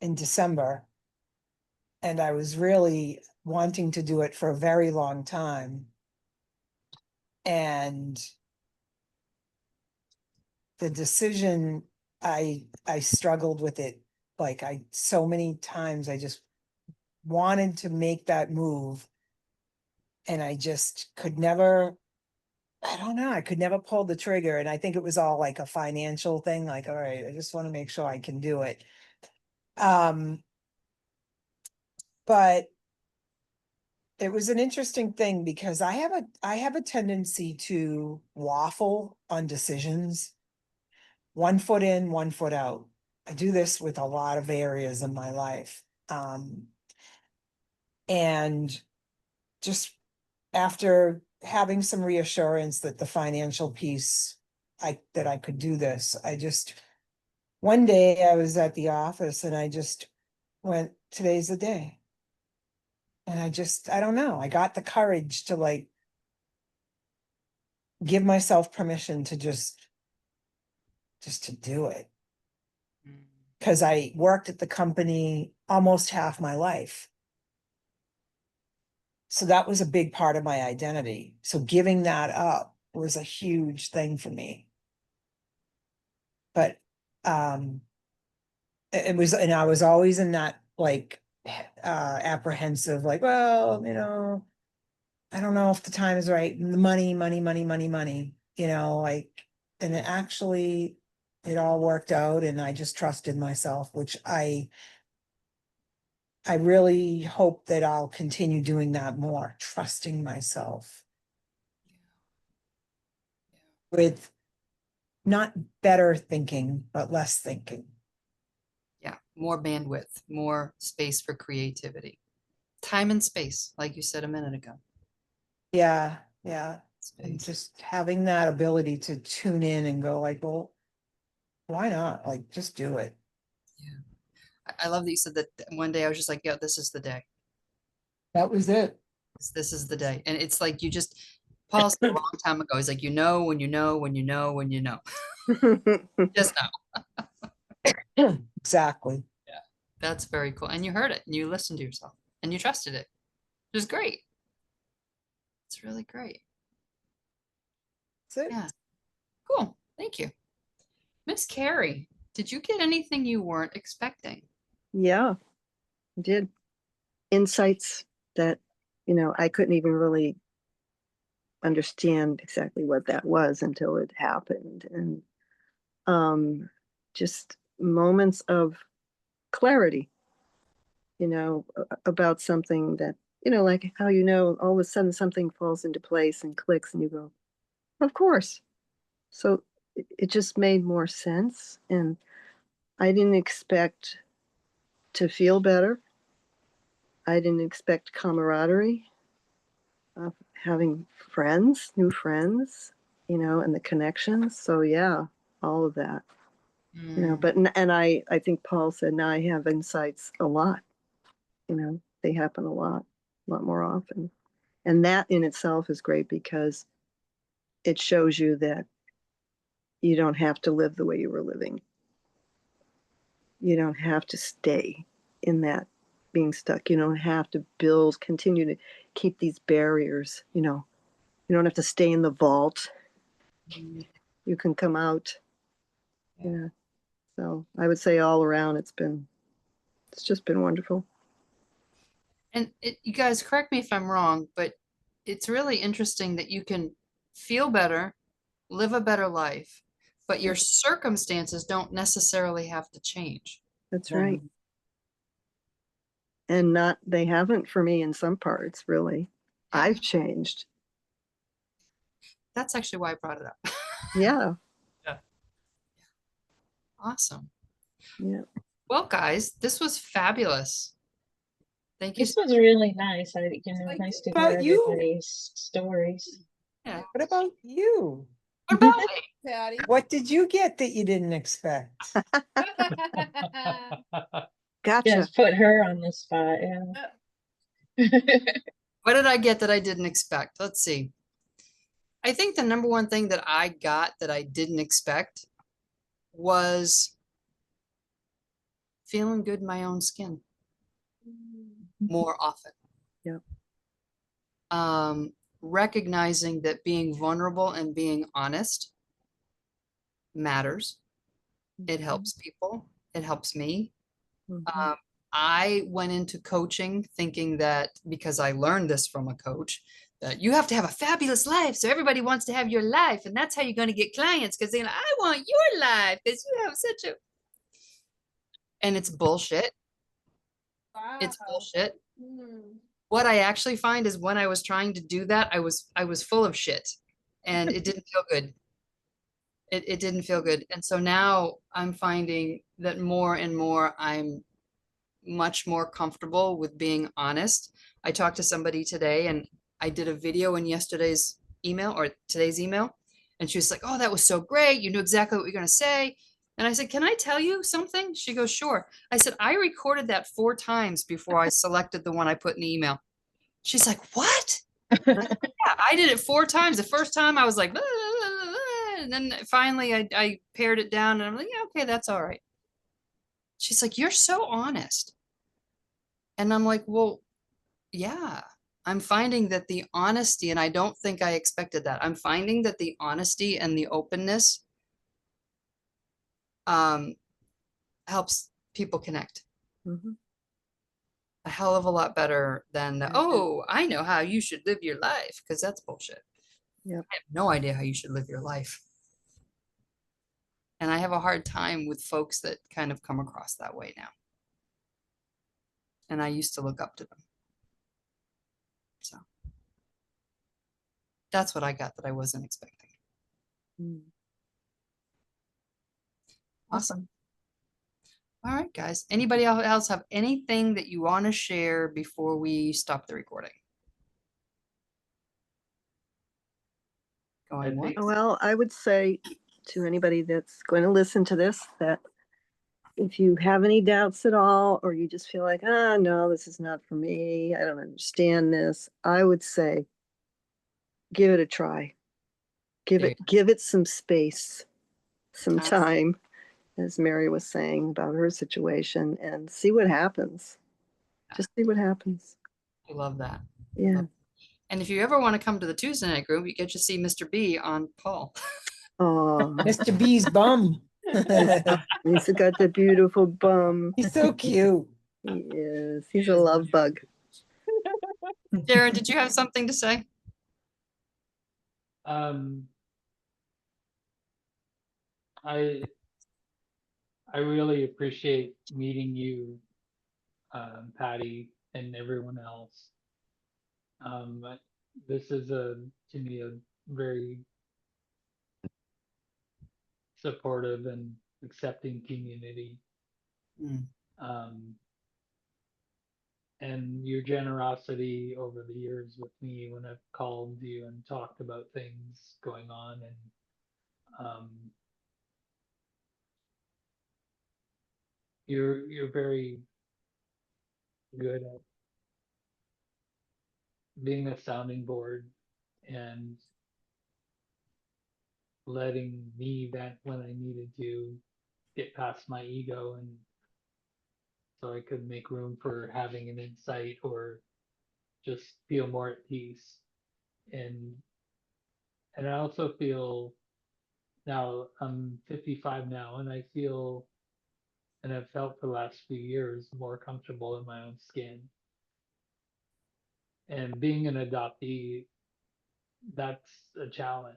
Speaker 6: in December. And I was really wanting to do it for a very long time. And the decision, I struggled with it. Like so many times I just wanted to make that move. And I just could never, I don't know, I could never pull the trigger. And I think it was all like a financial thing, like, all right, I just want to make sure I can do it. But it was an interesting thing because I have a tendency to waffle on decisions. One foot in, one foot out. I do this with a lot of areas in my life. And just after having some reassurance that the financial piece, that I could do this, one day I was at the office and I just went, today's the day. And I don't know, I got the courage to like give myself permission to just to do it. Because I worked at the company almost half my life. So that was a big part of my identity. So giving that up was a huge thing for me. But it was, and I was always in that like apprehensive, like, well, I don't know if the time is right. Money, money, money, money, money, like, and it all worked out and I just trusted myself, which I really hope that I'll continue doing that more, trusting myself with not better thinking, but less thinking.
Speaker 1: Yeah, more bandwidth, more space for creativity. Time and space, like you said a minute ago.
Speaker 6: Yeah, yeah. And
Speaker 1: Space.
Speaker 6: just having that ability to tune in and go like, well, why not? Like, just do it.
Speaker 1: Yeah. I love that you said that one day I was just like, yeah, this is the day.
Speaker 6: That was it.
Speaker 1: This is the day. And it's like Paul said a long time ago, he's like, you know, when you know, when you know, when you know. Just know.
Speaker 6: Exactly.
Speaker 1: Yeah. That's very cool. And you heard it and you listened to yourself and you trusted it. It was great. It's really great.
Speaker 6: That's it.
Speaker 1: Yeah. Cool. Thank you. Miss Carrie, did you get anything you weren't expecting?
Speaker 7: Yeah, I did. Insights that, I couldn't even really understand exactly what that was until it happened. And just moments of clarity, about something that, like how, all of a sudden something falls into place and clicks and you go, of course. So it just made more sense. And I didn't expect to feel better. I didn't expect camaraderie of having friends, new friends, and the connections. So yeah, all of that,
Speaker 1: Mm,
Speaker 7: but, and I think Paul said, now I have insights a lot, they happen a lot more often. And that in itself is great because it shows you that you don't have to live the way you were living. You don't have to stay in that being stuck. You don't have to continue to keep these barriers, you don't have to stay in the vault.
Speaker 1: mm.
Speaker 7: You can come out.
Speaker 1: Yeah.
Speaker 7: Yeah. So I would say all around it's just been wonderful.
Speaker 1: And you guys correct me if I'm wrong, but it's really interesting that you can feel better, live a better life, but your circumstances don't necessarily have to change.
Speaker 7: That's right. And they haven't for me in some parts, really.
Speaker 1: Yeah.
Speaker 7: I've changed.
Speaker 1: That's actually why I brought it up.
Speaker 7: Yeah.
Speaker 1: Yeah. Awesome.
Speaker 7: Yeah.
Speaker 1: Well, guys, this was fabulous. Thank you.
Speaker 5: This was really nice. Nice to hear
Speaker 6: About you?
Speaker 5: everybody's stories.
Speaker 1: Yeah.
Speaker 6: What about you?
Speaker 1: What about me?
Speaker 3: Patty.
Speaker 6: What did you get that you didn't expect?
Speaker 7: Gotcha.
Speaker 5: Just put her on the spot, yeah.
Speaker 1: What did I get that I didn't expect? Let's see. I think the number one thing that I got that I didn't expect was feeling good in my own skin more often.
Speaker 7: Yep.
Speaker 1: Recognizing that being vulnerable and being honest matters. It helps people. It helps me.
Speaker 7: Mhm.
Speaker 1: I went into coaching thinking that because I learned this from a coach, that you have to have a fabulous life. So everybody wants to have your life. And that's how you're going to get clients. Because they're like, I want your life because you have such a. And it's bullshit. It's
Speaker 3: Wow.
Speaker 1: bullshit.
Speaker 3: Hmm.
Speaker 1: What I actually find is when I was trying to do that, I was full of shit and it didn't feel good. It didn't feel good. And so now I'm finding that more and more I'm much more comfortable with being honest. I talked to somebody today and I did a video in yesterday's email or today's email. And she was like, oh, that was so great. You knew exactly what you're going to say. And I said, can I tell you something? She goes, sure. I said, I recorded that 4 times before I selected the one I put in the email. She's like, what? Yeah, I did it 4 times. The first time I was like, "Blah, blah, blah, blah," and then finally I pared it down and I'm like, yeah, okay, that's all right. She's like, you're so honest. And I'm like, well, yeah, I'm finding that the honesty, and I don't think I expected that. I'm finding that the honesty and the openness um, helps people connect
Speaker 7: Mhm.
Speaker 1: a hell of a lot better than the,
Speaker 7: Yeah.
Speaker 1: oh, I know how you should live your life, because that's bullshit.
Speaker 7: Yep.
Speaker 1: I have no idea how you should live your life. And I have a hard time with folks that kind of come across that way now. And I used to look up to them. So that's what I got that I wasn't expecting.
Speaker 7: Mm.
Speaker 1: Awesome. All right, guys. Anybody else have anything that you want to share before we stop the recording? Going once?
Speaker 4: think-
Speaker 7: Well, I would say to anybody that's going to listen to this, that if you have any doubts at all, or you just feel like, ah, no, this is not for me, I don't understand this, I would say, give it a try.
Speaker 1: There
Speaker 7: Give it some space, some
Speaker 1: Time.
Speaker 7: time, as Mary was saying about her situation, and see what happens. Just see what happens.
Speaker 1: I love that.
Speaker 7: Yeah.
Speaker 1: And if you ever want to come to the Tuesday night group, you get to see Mr. B on Paul.
Speaker 7: Oh,
Speaker 6: Mr. B's bum.
Speaker 7: he's got the beautiful bum.
Speaker 6: He's so cute.
Speaker 7: He is. He's a love bug.
Speaker 1: Darren, did you have something to say?
Speaker 4: Um, I really appreciate meeting you, Patty, and everyone else. This is to me a very supportive and accepting community.
Speaker 1: Mm.
Speaker 4: Um, and your generosity over the years with me when I've called you and talked about things going on, and you're very good at being a sounding board and letting me vent when I needed to get past my ego, and so I could make room for having an insight or just feel more at peace. And I also feel now I'm 55 now, and I feel and I've felt for the last few years more comfortable in my own skin. And being an adoptee, that's a challenge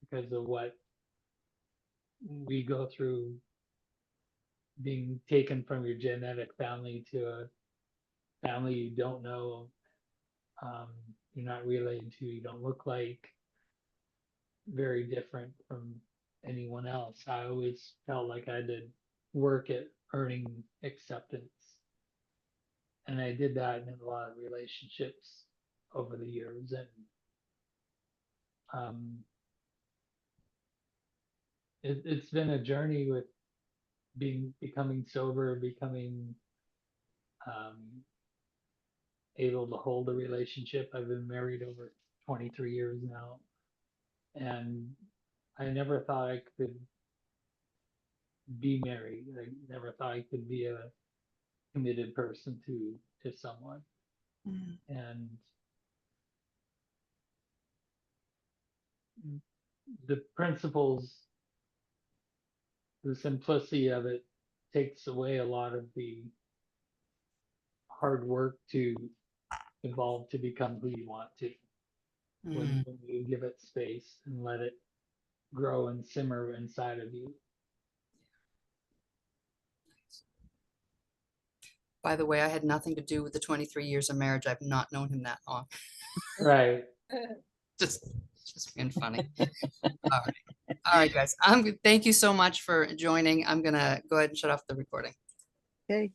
Speaker 4: because of what we go through being taken from your genetic family to a family you don't know, you're not related to, you don't look like, very different from anyone else. I always felt like I had to work at earning acceptance. And I did that in a lot of relationships over the years. And it's been a journey with becoming sober, becoming um, able to hold a relationship. I've been married over 23 years now. And I never thought I could be married. I never thought I could be a committed person to someone. And the principles, the simplicity of it takes away a lot of the hard work to evolve to become who you want to. When you give it space and let it grow and simmer inside of you.
Speaker 1: By the way, I had nothing to do with the 23 years of marriage. I've not known him that long.
Speaker 4: Right.
Speaker 1: Just being funny. All right, guys. Thank you so much for joining. I'm gonna go ahead and shut off the recording.
Speaker 7: Okay.